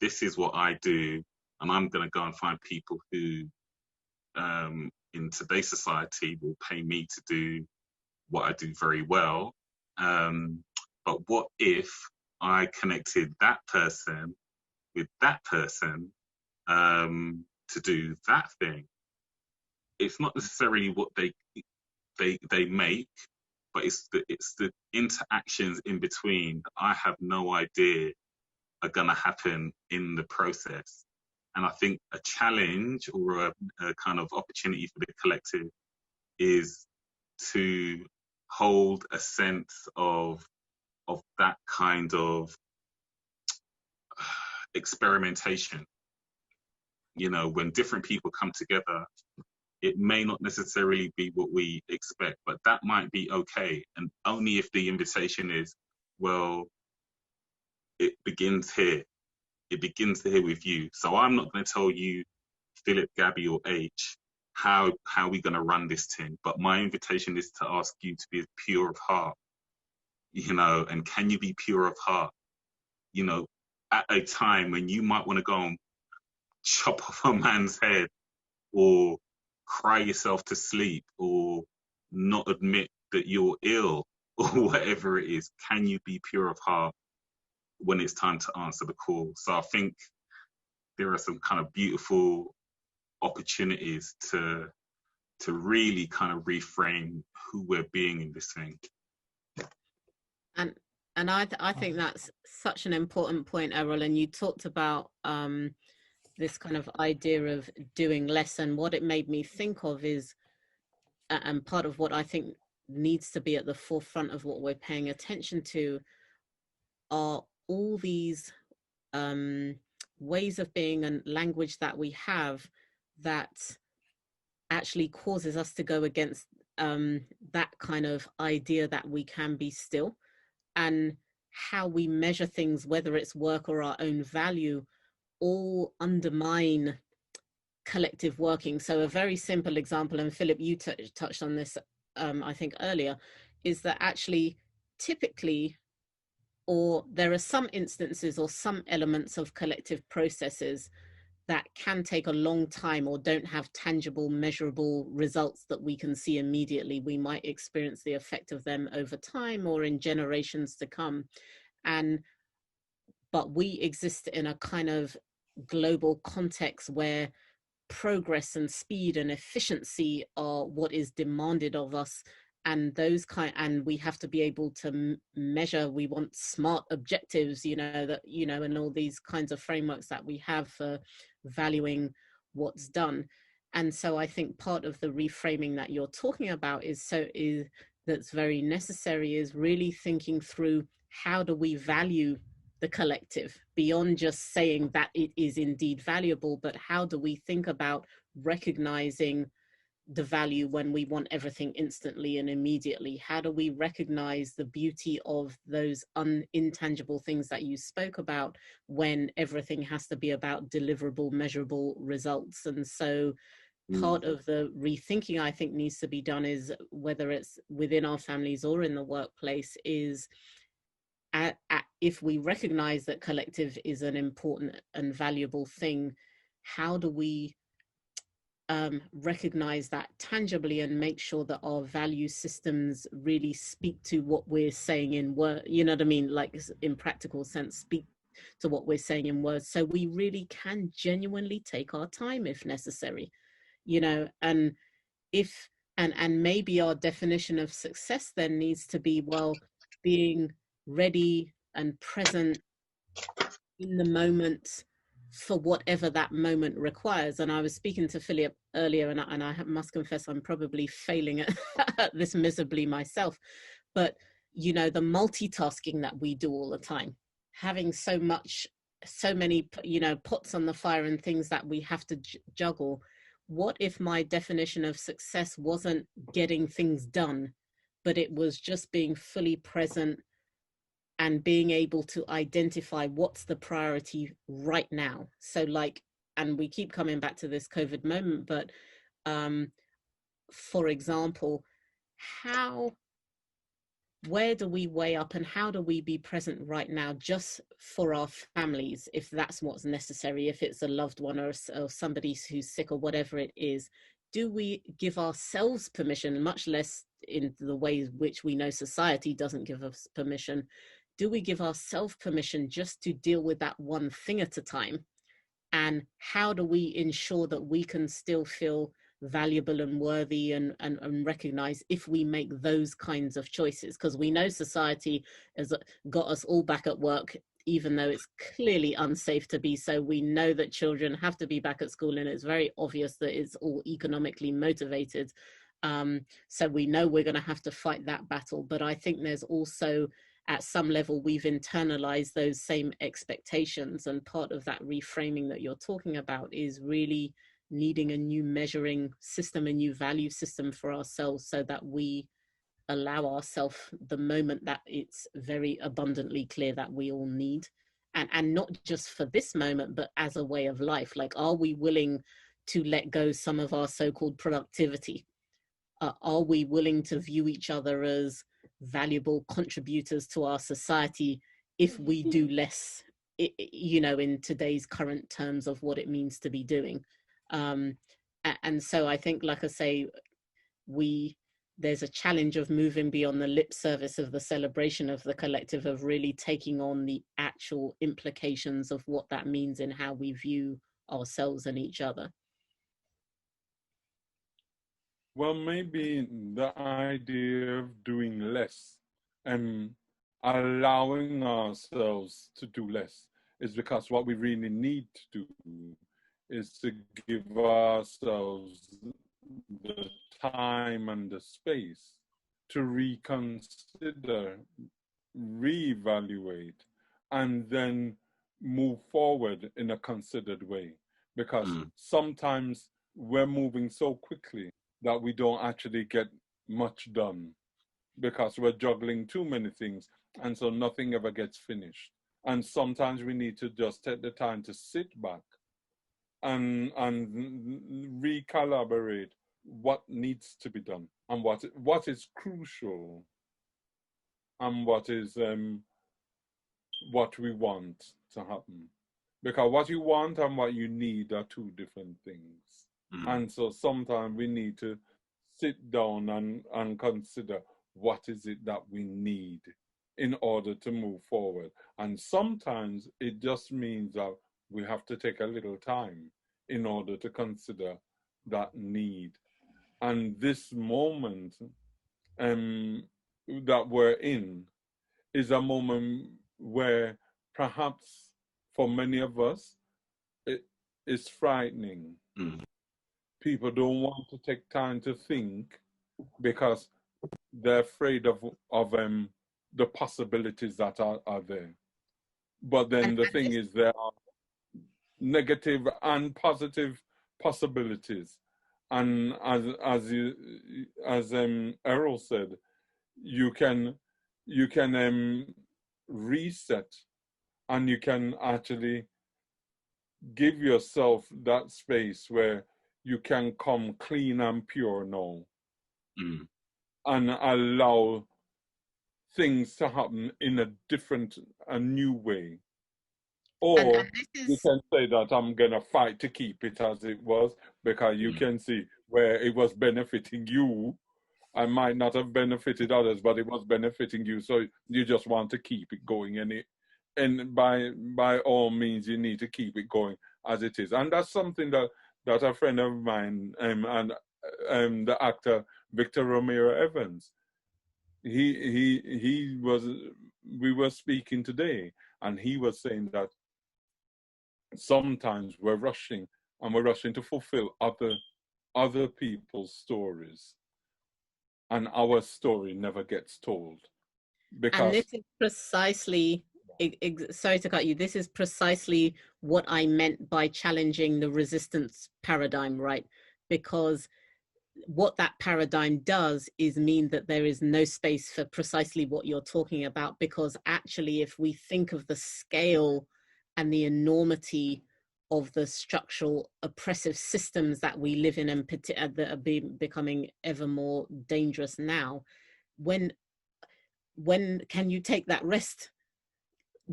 this is what I do, and I'm going to go and find people who, in today's society, will pay me to do what I do very well. But what if I connected that person with that person to do that thing? It's not necessarily what they make, but it's the interactions in between that I have no idea are going to happen in the process. And I think a challenge or a kind of opportunity for the collective is to hold a sense of that kind of experimentation. You know, when different people come together, it may not necessarily be what we expect, but that might be okay. And only if the invitation is, well, it begins here. It begins here with you. So I'm not going to tell you Philip, Gabby, or H, how are we going to run this thing? But my invitation is to ask you to be pure of heart, you know, and can you be pure of heart, you know, at a time when you might want to go and chop off a man's head, or cry yourself to sleep, or not admit that you're ill, or whatever it is? Can you be pure of heart when it's time to answer the call? So I think there are some kind of beautiful opportunities to really kind of reframe who we're being in this thing. And I think that's such an important point, Errol. And you talked about this kind of idea of doing less, and what it made me think of is, and part of what I think needs to be at the forefront of what we're paying attention to, are all these ways of being and language that we have that actually causes us to go against that kind of idea that we can be still, and how we measure things, whether it's work or our own value, all undermine collective working. So a very simple example, and Philip, you touched on this, I think earlier, is that actually typically, or there are some instances or some elements of collective processes that can take a long time or don't have tangible, measurable results that we can see immediately. We might experience the effect of them over time or in generations to come. But we exist in a kind of global context where progress and speed and efficiency are what is demanded of us, and we have to be able to measure. We want smart objectives, and all these kinds of frameworks that we have for valuing what's done. And so I think part of the reframing that you're talking about that's very necessary, is really thinking through, how do we value the collective beyond just saying that it is indeed valuable, but how do we think about recognizing the value when we want everything instantly and immediately? How do we recognize the beauty of those intangible things that you spoke about when everything has to be about deliverable, measurable results? And so part of the rethinking I think needs to be done, is whether it's within our families or in the workplace, is if we recognize that collective is an important and valuable thing, how do we recognize that tangibly and make sure that our value systems really speak to what we're saying in word, you know what I mean, like in practical sense, speak to what we're saying in words, so we really can genuinely take our time if necessary, and maybe our definition of success then needs to be, well, being ready and present in the moment for whatever that moment requires. And I was speaking to Philip earlier, and I must confess I'm probably failing at this miserably myself, but the multitasking that we do all the time, having so many pots on the fire and things that we have to juggle. What if my definition of success wasn't getting things done, but it was just being fully present and being able to identify what's the priority right now? So and we keep coming back to this COVID moment, but for example, where do we weigh up and how do we be present right now just for our families, if that's what's necessary, if it's a loved one or somebody who's sick or whatever it is? Do we give ourselves permission, much less in the ways which we know society doesn't give us permission? Do we give ourselves permission just to deal with that one thing at a time? And how do we ensure that we can still feel valuable and worthy and recognize if we make those kinds of choices? Because we know society has got us all back at work, even though it's clearly unsafe to be so. We know that children have to be back at school, and it's very obvious that it's all economically motivated. So we know we're going to have to fight that battle. But I think there's also, at some level, we've internalized those same expectations. And part of that reframing that you're talking about is really needing a new measuring system, a new value system for ourselves, so that we allow ourselves the moment that it's very abundantly clear that we all need. And not just for this moment, but as a way of life. Like, are we willing to let go some of our so-called productivity? Are we willing to view each other as valuable contributors to our society if we do less, you know, in today's current terms of what it means to be doing? And so I think, like I say, there's a challenge of moving beyond the lip service of the celebration of the collective, of really taking on the actual implications of what that means in how we view ourselves and each other. Well, maybe the idea of doing less and allowing ourselves to do less is because what we really need to do is to give ourselves the time and the space to reconsider, reevaluate, and then move forward in a considered way. Because sometimes we're moving so quickly that we don't actually get much done because we're juggling too many things, and so nothing ever gets finished. And sometimes we need to just take the time to sit back and recalibrate what needs to be done and what is crucial and what is what we want to happen. Because what you want and what you need are two different things. And so sometimes we need to sit down and consider what is it that we need in order to move forward. And sometimes it just means that we have to take a little time in order to consider that need. And this moment that we're in is a moment where perhaps for many of us, it is frightening. People don't want to take time to think because they're afraid of the possibilities that are there. But then the thing is, there are negative and positive possibilities. And as Errol said, you can reset, and you can actually give yourself that space where you can come clean and pure now and allow things to happen in a new way. Or you can say that I'm going to fight to keep it as it was, because you can see where it was benefiting you. I might not have benefited others, but it was benefiting you. So you just want to keep it going. And by all means, you need to keep it going as it is. And that's something that a friend of mine and the actor Victor Romero Evans, we were speaking today, and he was saying that sometimes we're rushing to fulfill other people's stories, and our story never gets told. And this is precisely, sorry to cut you, this is precisely what I meant by challenging the resistance paradigm, right? Because what that paradigm does is mean that there is no space for precisely what you're talking about, because actually, if we think of the scale and the enormity of the structural oppressive systems that we live in and that are becoming ever more dangerous now, when can you take that rest?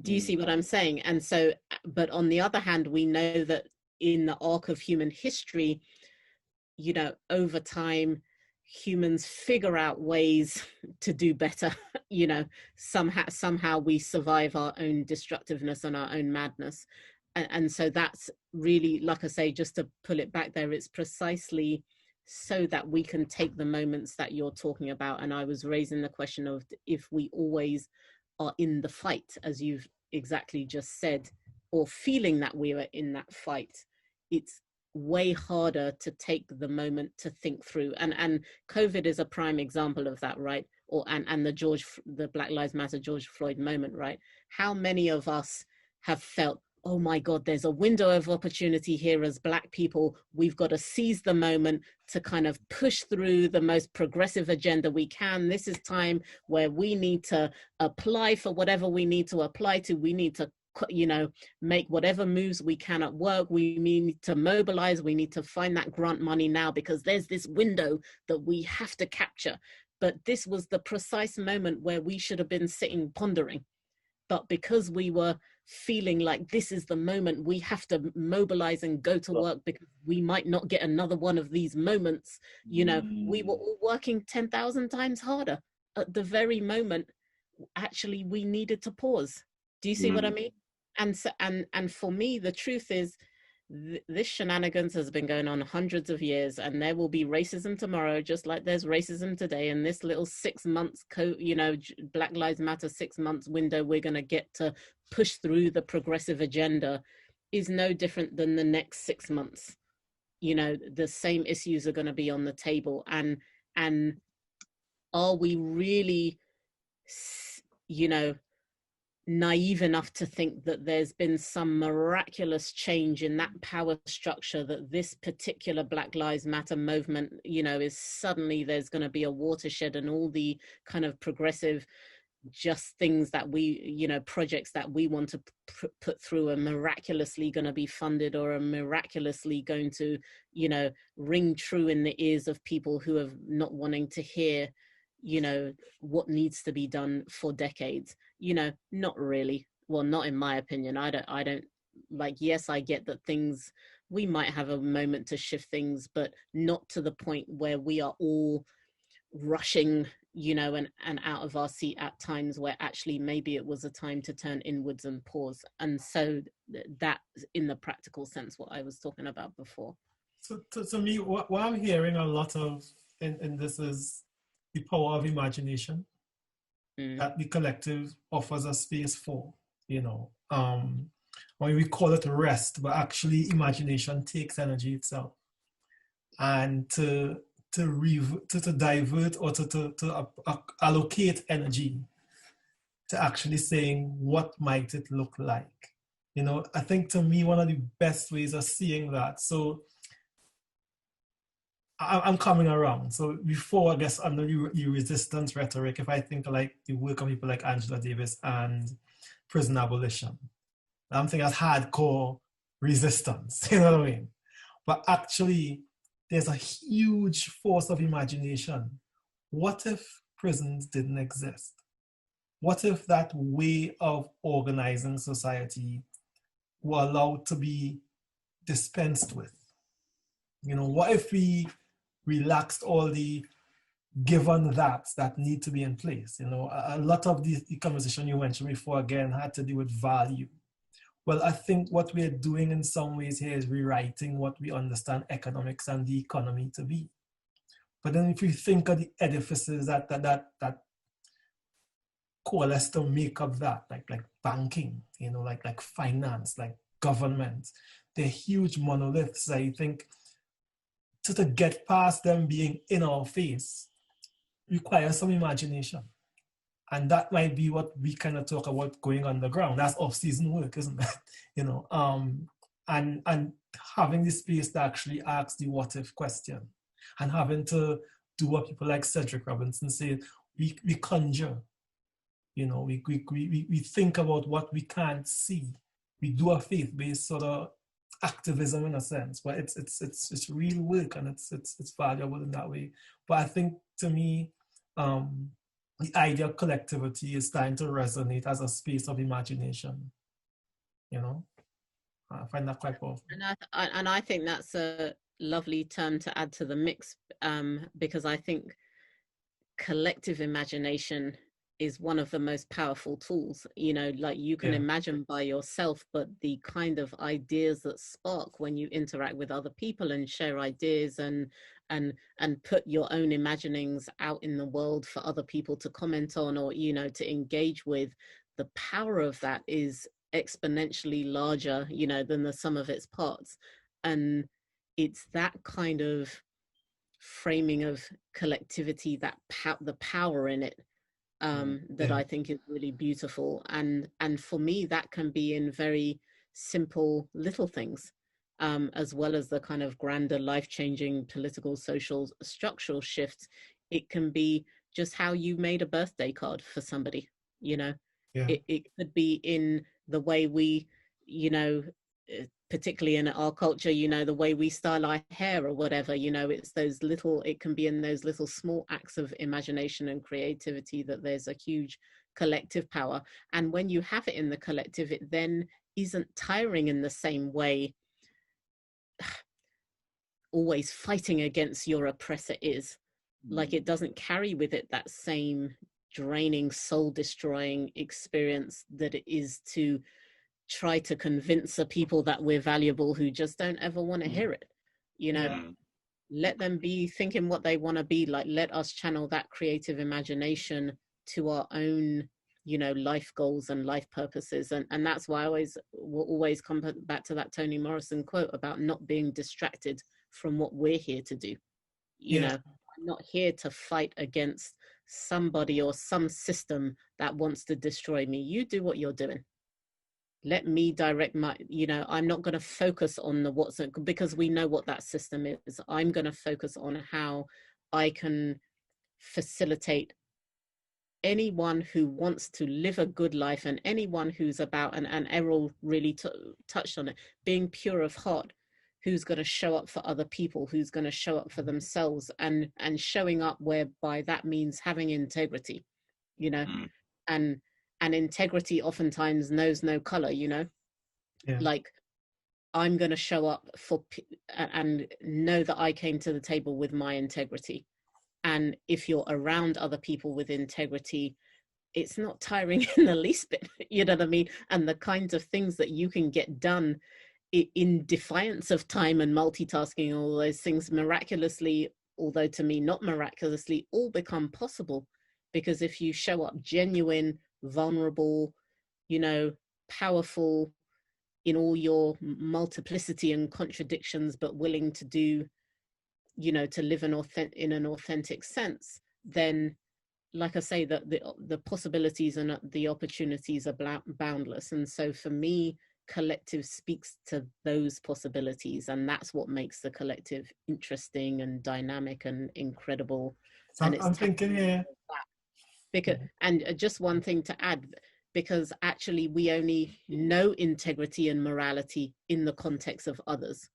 Do you see what I'm saying? And so, but on the other hand, we know that in the arc of human history, you know, over time, humans figure out ways to do better. You know, somehow we survive our own destructiveness and our own madness. And so that's really, like I say, just to pull it back there, it's precisely so that we can take the moments that you're talking about. And I was raising the question of if we always are in the fight, as you've exactly just said, or feeling that we are in that fight, it's way harder to take the moment to think through. And COVID is a prime example of that, right? Or and the Black Lives Matter George Floyd moment, right? How many of us have felt, oh my God, there's a window of opportunity here as Black people. We've got to seize the moment to kind of push through the most progressive agenda we can. This is time where we need to apply for whatever we need to apply to. We need to you know, make whatever moves we can at work. We need to mobilize, we need to find that grant money now because there's this window that we have to capture. But this was the precise moment where we should have been sitting pondering. But because we were feeling like this is the moment we have to mobilize and go to work because we might not get another one of these moments, you know, we were all working 10,000 times harder at the very moment actually we needed to pause. Do you see what I mean? And so, and for me, the truth is, this shenanigans has been going on hundreds of years, and there will be racism tomorrow, just like there's racism today. And this little 6 months, you know, Black Lives Matter 6 months window we're going to get to push through the progressive agenda is no different than the next 6 months. You know, the same issues are going to be on the table, and are we really, you know, naive enough to think that there's been some miraculous change in that power structure, that this particular Black Lives Matter movement, you know, is suddenly there's going to be a watershed, and all the kind of progressive just things that we, you know, projects that we want to put through are miraculously going to be funded, or are miraculously going to, you know, ring true in the ears of people who have not wanting to hear, you know, what needs to be done for decades. You know, not really. Well, not in my opinion. I don't like, yes, I get that things, we might have a moment to shift things, but not to the point where we are all rushing, you know, and out of our seat at times, where actually maybe it was a time to turn inwards and pause. And so that, in the practical sense, what I was talking about before. So to me, what I'm hearing a lot of in this is the power of imagination that the collective offers a space for, you know. When we call it rest, but actually imagination takes energy itself. And to divert or to allocate energy to actually saying, what might it look like? You know, I think to me, one of the best ways of seeing that, so I'm coming around. So before, I guess, under the resistance rhetoric, if I think like the work of people like Angela Davis and prison abolition, I'm thinking that's hardcore resistance, you know what I mean? But actually, there's a huge force of imagination. What if prisons didn't exist? What if that way of organizing society were allowed to be dispensed with? You know, what if we relaxed all the given that need to be in place? You know, a lot of the conversation you mentioned before, again, had to do with value. Well, I think what we're doing in some ways here is rewriting what we understand economics and the economy to be. But then if you think of the edifices that coalesce to make up that, like banking, you know, like finance, like government, they're huge monoliths. I think to get past them being in our face requires some imagination. And that might be what we kind of talk about going underground. That's off-season work, isn't it? You know, and having the space to actually ask the what if question, and having to do what people like Cedric Robinson say, we conjure. You know, we think about what we can't see. We do a faith-based sort of activism in a sense, but it's real work, and it's valuable in that way. But I think, to me, the idea of collectivity is starting to resonate as a space of imagination. You know, I find that quite powerful. And I think that's a lovely term to add to the mix, because I think collective imagination is one of the most powerful tools. You know, like you can imagine by yourself, but the kind of ideas that spark when you interact with other people and share ideas and put your own imaginings out in the world for other people to comment on, or, you know, to engage with, the power of that is exponentially larger, you know, than the sum of its parts. And it's that kind of framing of collectivity, that the power in it, that I think is really beautiful. And for me, that can be in very simple little things, as well as the kind of grander, life-changing political, social, structural shifts. It can be just how you made a birthday card for somebody, you know. It could be in the way we, you know, particularly in our culture, you know, the way we style our hair or whatever, you know, it's those little, it can be in those little small acts of imagination and creativity that there's a huge collective power. And when you have it in the collective, it then isn't tiring in the same way always fighting against your oppressor is. Like, it doesn't carry with it that same draining, soul destroying experience that it is to try to convince the people that we're valuable who just don't ever want to hear it, you know. Let them be thinking what they want to be. Like, let us channel that creative imagination to our own, you know, life goals and life purposes. And that's why I will always come back to that Toni Morrison quote about not being distracted from what we're here to do. You know, I'm not here to fight against somebody or some system that wants to destroy me. You do what you're doing. Let me direct my, you know, I'm not going to focus on the what's, because we know what that system is. I'm going to focus on how I can facilitate anyone who wants to live a good life, and anyone who's about, and Errol really touched on it, being pure of heart, who's going to show up for other people, who's going to show up for themselves, and showing up whereby that means having integrity, you know, and integrity oftentimes knows no color, you know. Like, I'm going to show up for and know that I came to the table with my integrity. And if you're around other people with integrity, it's not tiring in the least bit, you know what I mean? And the kinds of things that you can get done in defiance of time and multitasking, all those things miraculously, although to me not miraculously, all become possible. Because if you show up genuine, vulnerable, you know, powerful in all your multiplicity and contradictions, but willing to do, you know, to live in an authentic sense, then, like I say, that the possibilities and the opportunities are boundless. And so for me, collective speaks to those possibilities, and that's what makes the collective interesting and dynamic and incredible. So and I'm thinking here, because, and just one thing to add, because actually we only know integrity and morality in the context of others.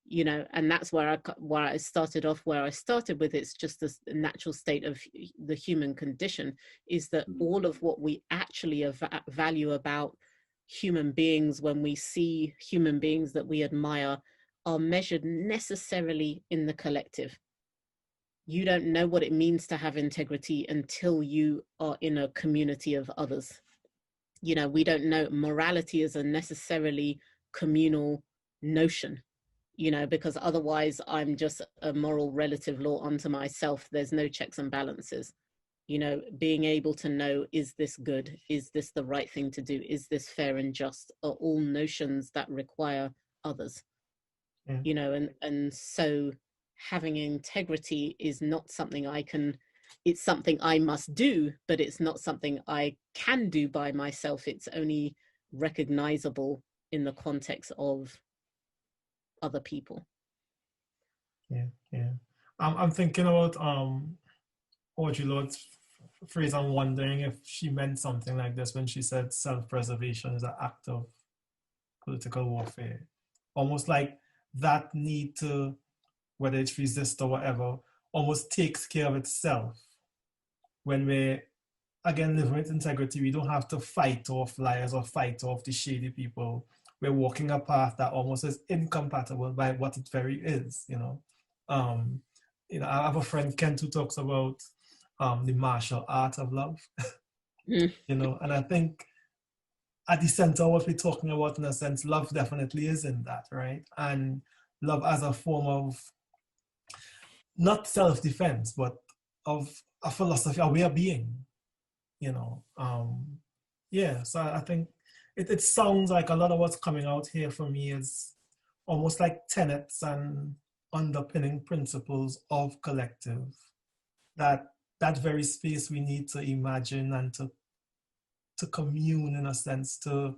You know, and that's where I started off, where I started with. It's just the natural state of the human condition, is that all of what we actually value about human beings, when we see human beings that we admire, are measured necessarily in the collective. You don't know what it means to have integrity until you are in a community of others. You know, we don't know morality is a necessarily communal notion, you know, because otherwise I'm just a moral relative law unto myself. There's no checks and balances. You know, being able to know, is this good? Is this the right thing to do? Is this fair and just? Are all notions that require others. You know, and so having integrity is not something I can, it's something I must do, but it's not something I can do by myself. It's only recognizable in the context of other people. I'm thinking about Audre Lorde's phrase. I'm wondering if she meant something like this when she said self-preservation is an act of political warfare. Almost like that need to, whether it's resist or whatever, almost takes care of itself. When we're, again, living with integrity, we don't have to fight off liars or fight off the shady people. We're walking a path that almost is incompatible by what it very is, you know. You know, I have a friend, Kent, who talks about the martial art of love, you know, and I think at the center of what we're talking about, in a sense, love definitely is in that, right? And love as a form of, not self-defense, but of a philosophy, a way of being, you know. So I think it sounds like a lot of what's coming out here for me is almost like tenets and underpinning principles of collective, that very space we need to imagine and to commune, in a sense, to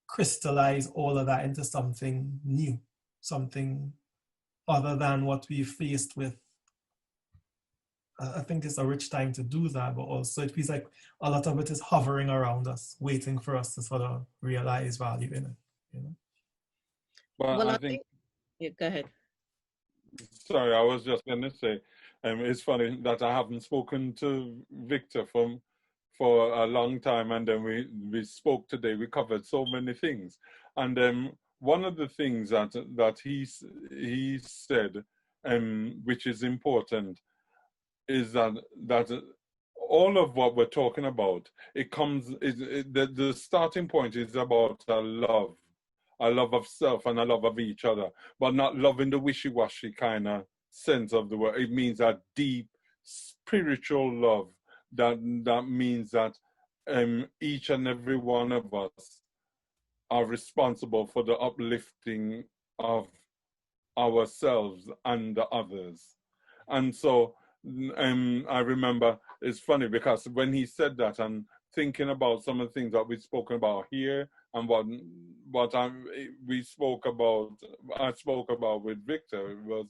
crystallize all of that into something new, something other than what we faced with I think it's a rich time to do that, but also it feels like a lot of it is hovering around us, waiting for us to sort of realize value in it, you know? But Well, I I think, think, yeah, go ahead. sorry, I was just going to say, it's funny that I haven't spoken to Victor for a long time, and then we spoke today. We covered so many things, and one of the things that he said, which is important, is that all of what we're talking about, the starting point is about a love of self and a love of each other, but not love in the wishy-washy kind of sense of the word. It means a deep spiritual love that means that each and every one of us are responsible for the uplifting of ourselves and the others. And so I remember, it's funny because when he said that, and thinking about some of the things that we've spoken about here and what I spoke about with Victor, was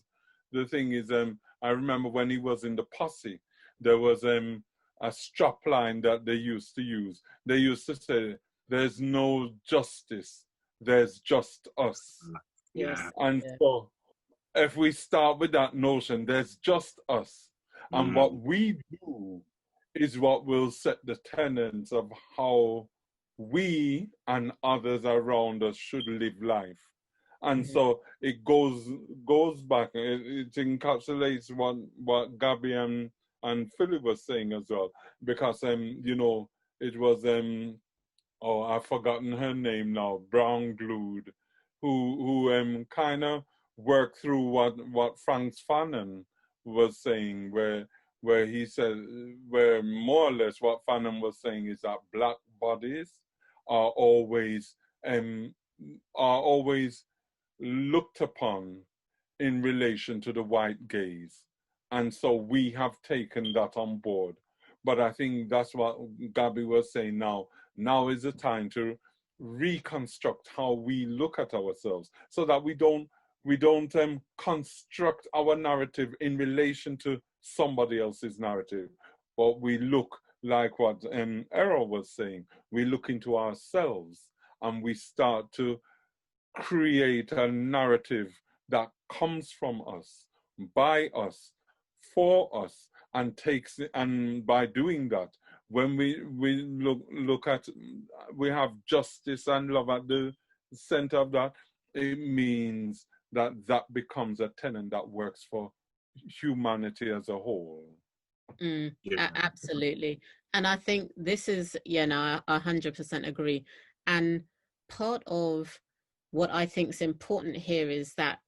the thing is, I remember when he was in the posse, there was a strap line that they used to use. They used to say, "There's no justice, there's just us." Yes. And so if we start with that notion, there's just us. And what we do is what will set the tenets of how we and others around us should live life. And so it goes back, it encapsulates what Gabby and Philip was saying as well. Because, you know, it was, oh, I've forgotten her name now, Brown Glued, who kind of work through what Franz Fanon was saying, where he said, where more or less what Fanon was saying is that black bodies are always looked upon in relation to the white gaze, and so we have taken that on board. But I think that's what Gabby was saying now. Now is the time to reconstruct how we look at ourselves, so that we don't construct our narrative in relation to somebody else's narrative, but we look like what Errol was saying. We look into ourselves and we start to create a narrative that comes from us, by us, for us, and by doing that, when we look at, we have justice and love at the center of that, it means that becomes a tenet that works for humanity as a whole. Absolutely. And I think this is, I 100% agree. And part of what I think is important here is that,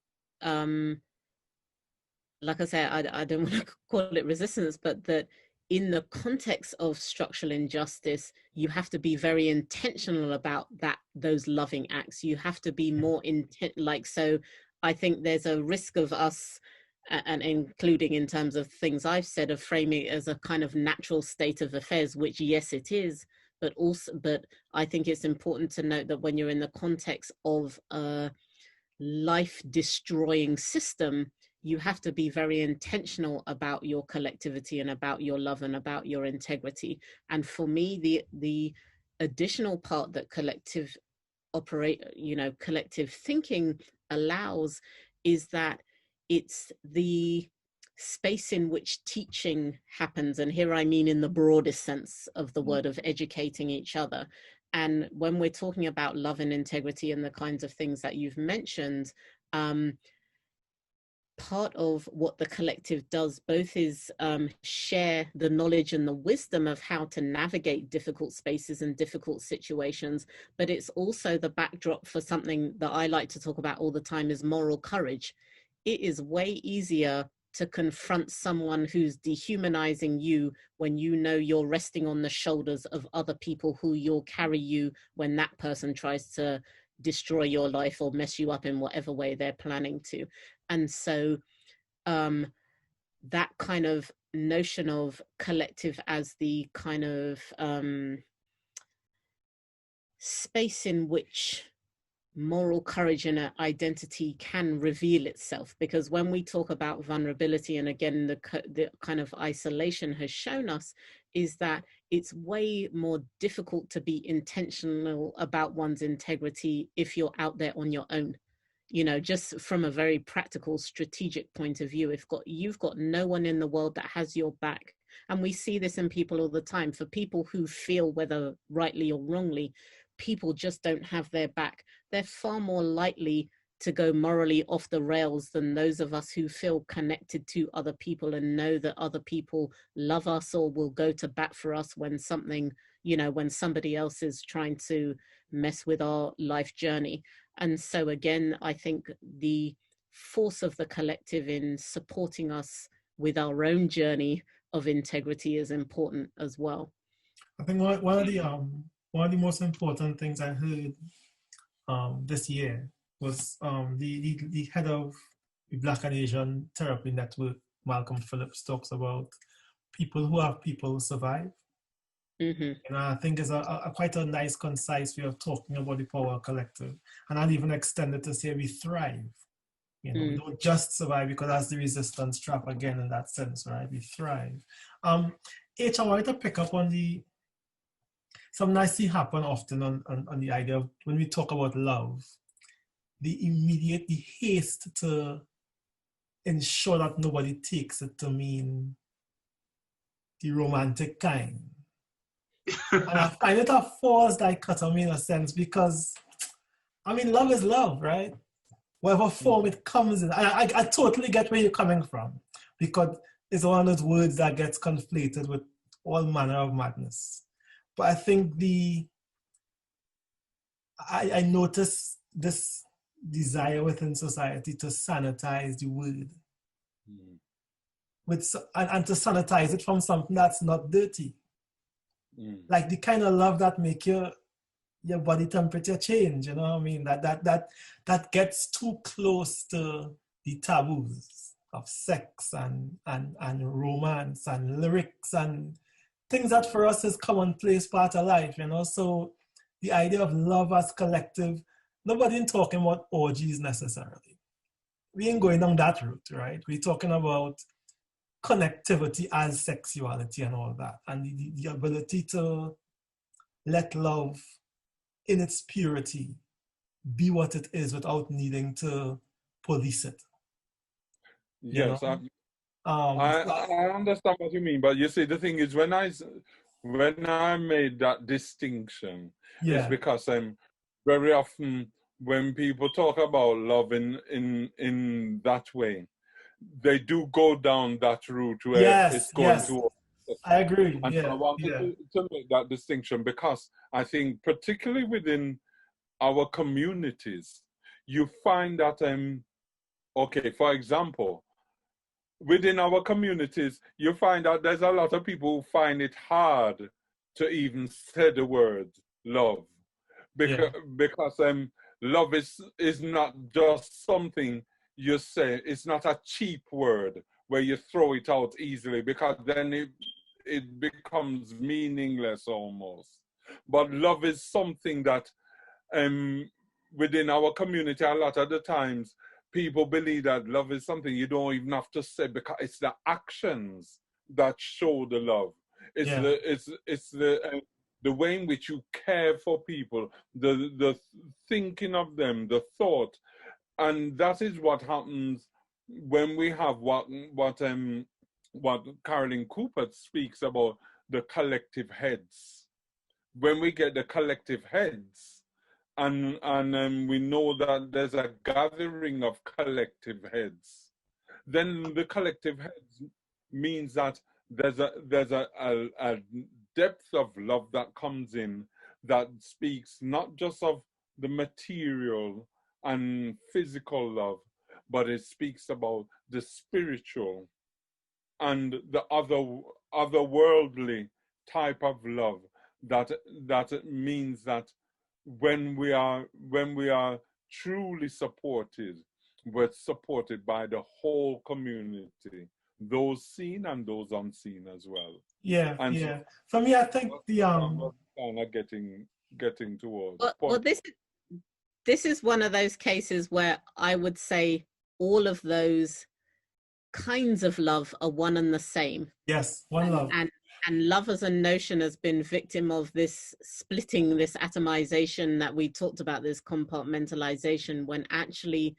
like I said, I don't want to call it resistance, but that in the context of structural injustice, you have to be very intentional about those loving acts. You have to be more so I think there's a risk of us, and including in terms of things I've said, of framing it as a kind of natural state of affairs, which yes, it is, but I think it's important to note that when you're in the context of a life-destroying system, you have to be very intentional about your collectivity and about your love and about your integrity. And for me, the additional part that collective thinking allows is that it's the space in which teaching happens. And here I mean in the broadest sense of the word, of educating each other. And when we're talking about love and integrity and the kinds of things that you've mentioned, part of what the collective does both is share the knowledge and the wisdom of how to navigate difficult spaces and difficult situations, but it's also the backdrop for something that I like to talk about all the time, is moral courage. It is way easier to confront someone who's dehumanizing you when you know you're resting on the shoulders of other people who will carry you when that person tries to destroy your life or mess you up in whatever way they're planning to. And so that kind of notion of collective as the kind of space in which moral courage and an identity can reveal itself. Because when we talk about vulnerability, and again, the kind of isolation has shown us, is that it's way more difficult to be intentional about one's integrity if you're out there on your own. You know, just from a very practical, strategic point of view, if you've got no one in the world that has your back, and we see this in people all the time, for people who feel, whether rightly or wrongly, people just don't have their back, they're far more likely to go morally off the rails than those of us who feel connected to other people and know that other people love us or will go to bat for us when something, you know, when somebody else is trying to mess with our life journey. And so again, I think the force of the collective in supporting us with our own journey of integrity is important as well. I think one of the most important things I heard this year was the head of the Black and Asian Therapy Network, Malcolm Phillip, talks about people who have people survive. Mm-hmm. And I think it's a quite a nice, concise way of talking about the power collective. And I'll even extend it to say we thrive. You know, we don't just survive, because that's the resistance trap again in that sense, right? We thrive. H, I wanted to pick up on some nice thing happen often on the idea of when we talk about love, the haste to ensure that nobody takes it to mean the romantic kind. And I find it a false dichotomy in a sense, because, I mean, love is love, right? Whatever form it comes in. I totally get where you're coming from, because it's one of those words that gets conflated with all manner of madness. But I think I notice this desire within society to sanitize the word, and to sanitize it from something that's not dirty. Like the kind of love that make your body temperature change, you know what I mean? That gets too close to the taboos of sex and romance and lyrics and things that for us is commonplace part of life, you know? So the idea of love as collective, nobody ain't talking about orgies necessarily. We ain't going down that route, right? We're talking about connectivity as sexuality and all that, and the ability to let love in its purity be what it is without needing to police it. Yes, I understand what you mean, but you see, the thing is, when I made that distinction, it's because very often when people talk about love in that way, they do go down that route where it's going to. I agree. And so I wanted to make that distinction, because I think particularly within our communities, you find that, okay, for example, within our communities, you find that there's a lot of people who find it hard to even say the word love, because love is not just something you say. It's not a cheap word where you throw it out easily, because then it becomes meaningless almost. But love is something that within our community, a lot of the times, people believe that love is something you don't even have to say, because it's the actions that show the love. It's the way in which you care for people, the thinking of them, the thought, and that is what happens when we have what Carolyn Cooper speaks about, the collective heads. When we get the collective heads, and we know that there's a gathering of collective heads, then the collective heads means that there's a depth of love that comes in, that speaks not just of the material and physical love, but it speaks about the spiritual and the otherworldly type of love, that means that when we are truly supported, we're supported by the whole community, those seen and those unseen as well. So, for me, I think the kind of getting towards. Well, this is one of those cases where I would say all of those kinds of love are one and the same. Yes, one love. And love as a notion has been victim of this splitting, this atomization that we talked about, this compartmentalization, when actually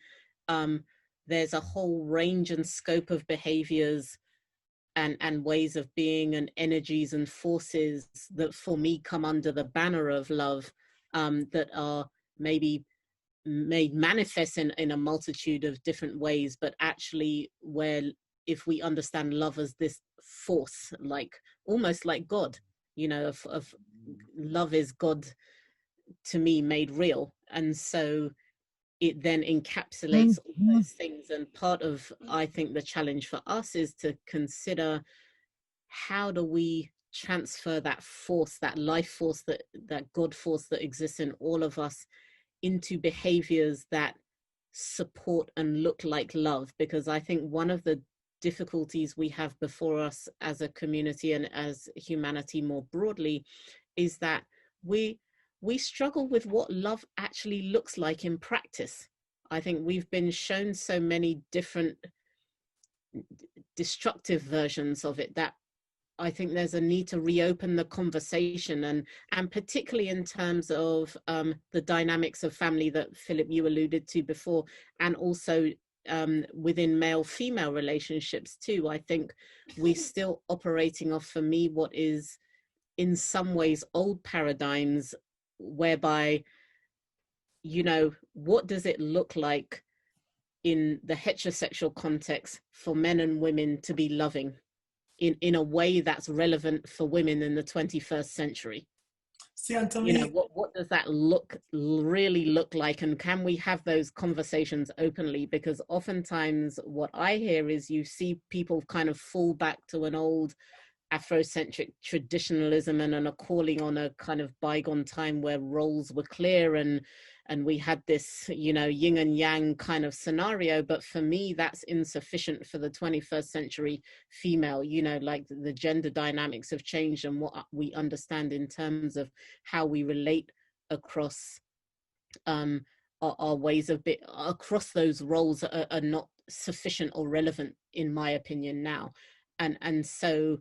there's a whole range and scope of behaviors and ways of being and energies and forces that for me come under the banner of love, that are maybe made manifest in a multitude of different ways, but actually where if we understand love as this force, like almost like God, you know, of love is God to me made real. And so it then encapsulates all those things. And part of, I think, the challenge for us is to consider how do we transfer that force, that life force, that God force that exists in all of us into behaviors that support and look like love. Because I think one of the difficulties we have before us as a community and as humanity more broadly is that we struggle with what love actually looks like in practice. I think we've been shown so many different destructive versions of it that I think there's a need to reopen the conversation, and particularly in terms of the dynamics of family that Philip, you alluded to before, and also within male-female relationships too. I think we're still operating off, for me, what is in some ways old paradigms, whereby, you know, what does it look like in the heterosexual context for men and women to be loving in a way that's relevant for women in the 21st century? See, and to you me, know, what does that really look like, and can we have those conversations openly? Because oftentimes what I hear is you see people kind of fall back to an old Afrocentric traditionalism and a calling on a kind of bygone time where roles were clear and we had this, you know, yin and yang kind of scenario. But for me, that's insufficient for the 21st century female. You know, like the gender dynamics have changed, and what we understand in terms of how we relate across our ways of across those roles are not sufficient or relevant, in my opinion, now. And so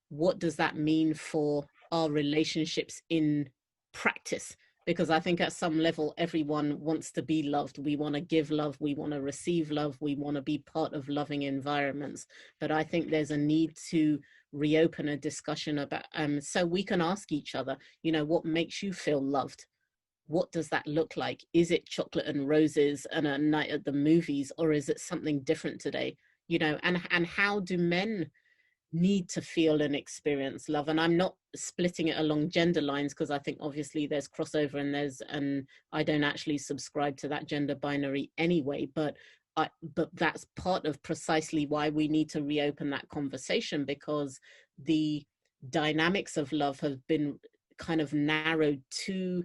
what does that mean for our relationships in practice? Because I think at some level, everyone wants to be loved. We want to give love. We want to receive love. We want to be part of loving environments. But I think there's a need to reopen a discussion about, so we can ask each other, you know, what makes you feel loved? What does that look like? Is it chocolate and roses and a night at the movies, or is it something different today? You know, and how do men need to feel and experience love? And I'm not splitting it along gender lines, because I think obviously there's crossover and I don't actually subscribe to that gender binary anyway, but that's part of precisely why we need to reopen that conversation, because the dynamics of love have been kind of narrowed to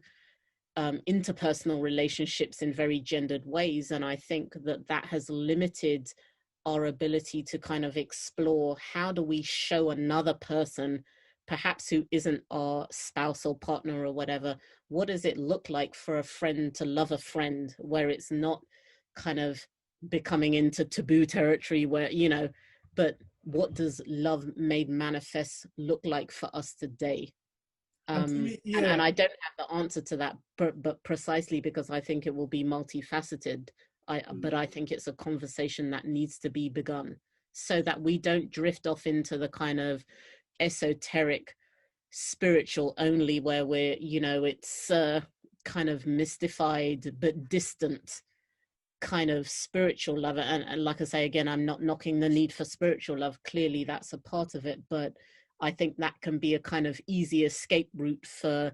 interpersonal relationships in very gendered ways. And I think that has limited our ability to kind of explore, how do we show another person, perhaps who isn't our spouse or partner or whatever, what does it look like for a friend to love a friend, where it's not kind of becoming into taboo territory, where, you know, but what does love made manifest look like for us today? And I don't have the answer to that, but precisely because I think it will be multifaceted. But I think it's a conversation that needs to be begun, so that we don't drift off into the kind of esoteric, spiritual only, where we're, you know, it's kind of mystified but distant kind of spiritual love. And like I say, again, I'm not knocking the need for spiritual love. Clearly that's a part of it, but I think that can be a kind of easy escape route for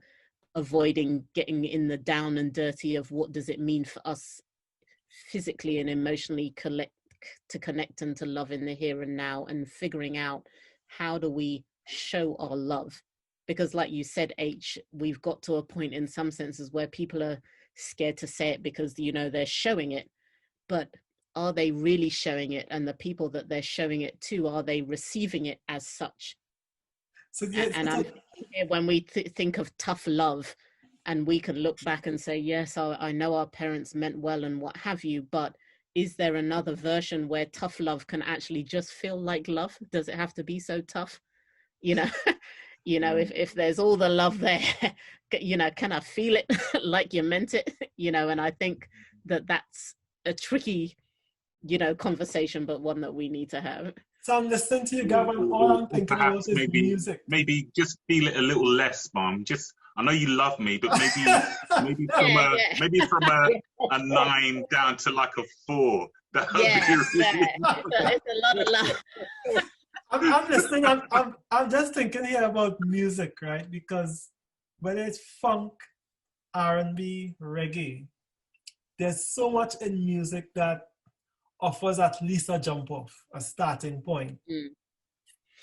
avoiding getting in the down and dirty of what does it mean for us physically and emotionally to connect and to love in the here and now, and figuring out how do we show our love. Because like you said, H, we've got to a point in some senses where people are scared to say it because, you know, they're showing it, but are they really showing it? And the people that they're showing it to, are they receiving it as such? So, and I'm thinking when we think of tough love, and we can look back and say, yes, I know our parents meant well and what have you, but is there another version where tough love can actually just feel like love? Does it have to be so tough? You know, if there's all the love there, can I feel it like you meant it? And I think that's a tricky, conversation, but one that we need to have. So I'm listening to you, Gab, and all I'm thinking about is music. Maybe just feel it a little less, Mom. I know you love me, but maybe from a 9 down to like a 4. It's a lot of love. I'm listening. I'm just thinking here about music, right? Because whether it's funk, R&B, reggae, there's so much in music that offers at least a jump off, a starting point.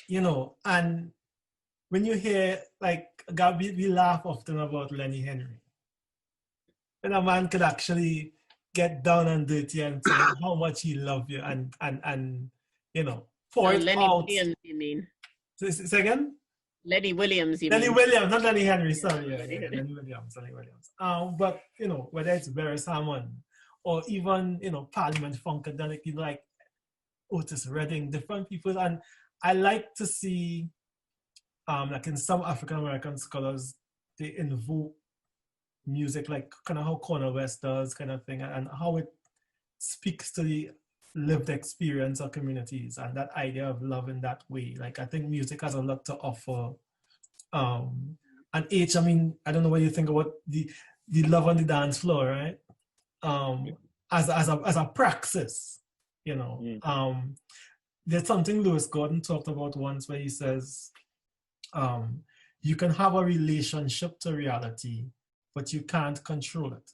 And when you hear, like, we laugh often about Lenny Henry. And a man could actually get down and dirty and tell you how much he loved you and pour it Lenny out. Williams, you mean? Say again? Lenny Williams, you Lenny mean? Williams, not Lenny Henry, sorry. Lenny Williams. But, whether it's Barry Hammond or even, Parliament Funkadelic, like Otis Redding, different people. And I like to see, like in some African-American scholars, they invoke music, like kind of how Cornel West does, kind of thing, and how it speaks to the lived experience of communities and that idea of love in that way. Like, I think music has a lot to offer. And I mean, I don't know what you think about the love on the dance floor, right? As a praxis, there's something Lewis Gordon talked about once where he says, you can have a relationship to reality, but you can't control it.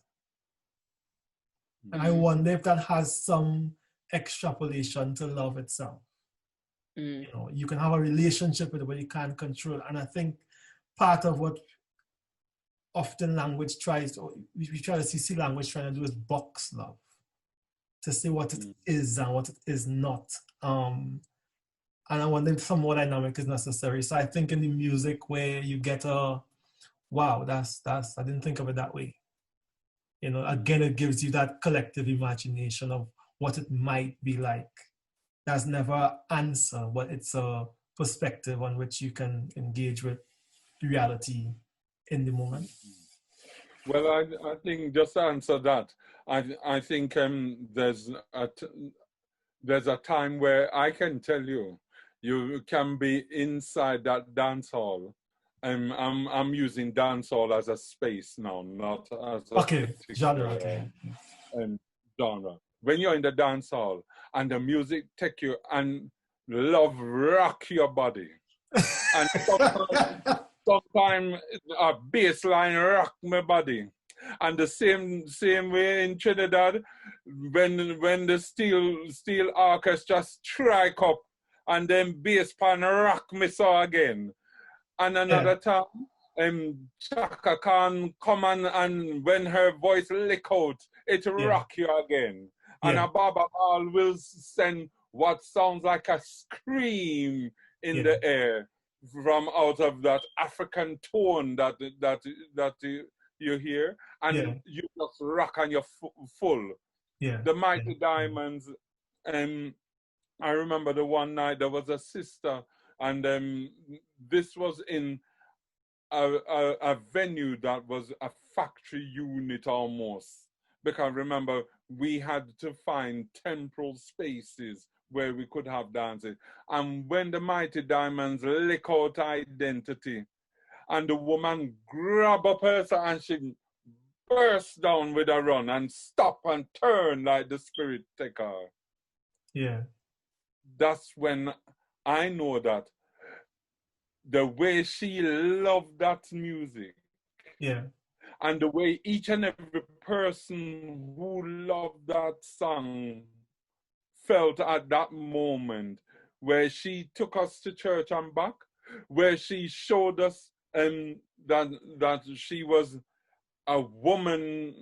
And I wonder if that has some extrapolation to love itself. You can have a relationship with it, but you can't control it. And I think part of what often language tries to, we try to see language trying to do is box love, to say what it is and what it is not. And I wonder if some more dynamic is necessary. So I think in the music where you get wow, that's I didn't think of it that way. Again, it gives you that collective imagination of what it might be like. That's never an answer, but it's a perspective on which you can engage with reality in the moment. Well, I think just to answer that, I think there's a time where I can tell you can be inside that dance hall. I'm using dance hall as a space now, not as a genre. Genre. When you're in the dance hall and the music take you and love rock your body, and sometimes a bass line rock my body, and the same way in Trinidad when the steel orchestra strike up and then bass pan rock me so again. And another time, Chaka Khan come and when her voice lick out, it rock you again. And a Baba Hall will send what sounds like a scream in the air from out of that African tone that you hear, and you just rock and you're full. The Mighty Diamonds, I remember the one night there was a sister, and this was in a venue that was a factory unit almost. Because remember, we had to find temporal spaces where we could have dances. And when the Mighty Diamonds lick out Identity, and the woman grab up her and she burst down with a run and stop and turn like the spirit take her. Yeah. That's when I know that the way she loved that music. Yeah. And the way each and every person who loved that song felt at that moment, where she took us to church and back, where she showed us that she was a woman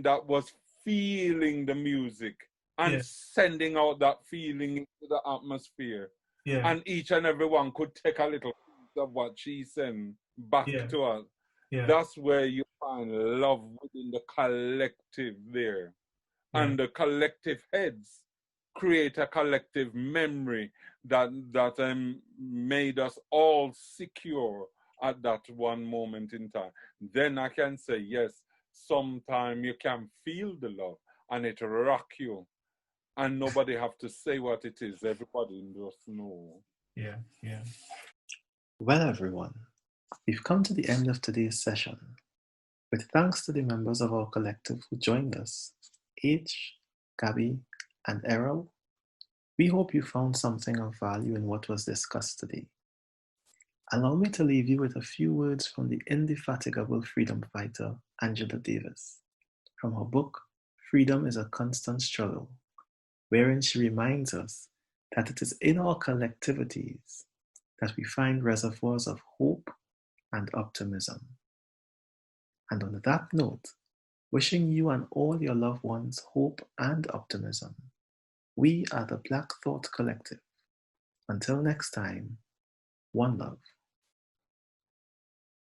that was feeling the music and sending out that feeling into the atmosphere. Yeah. And each and every one could take a little piece of what she sent back to us. Yeah. That's where you find love within the collective there. Yeah. And the collective heads create a collective memory that made us all secure at that one moment in time. Then I can say, yes, sometime you can feel the love and it rock you. And nobody have to say what it is. Everybody just know. Yeah, yeah. Well, everyone, we've come to the end of today's session. With thanks to the members of our collective who joined us, H, Gabby, and Errol, we hope you found something of value in what was discussed today. Allow me to leave you with a few words from the indefatigable freedom fighter, Angela Davis, from her book, Freedom is a Constant Struggle, wherein she reminds us that it is in our collectivities that we find reservoirs of hope and optimism. And on that note, wishing you and all your loved ones hope and optimism, we are the Black Thought Collective. Until next time, one love.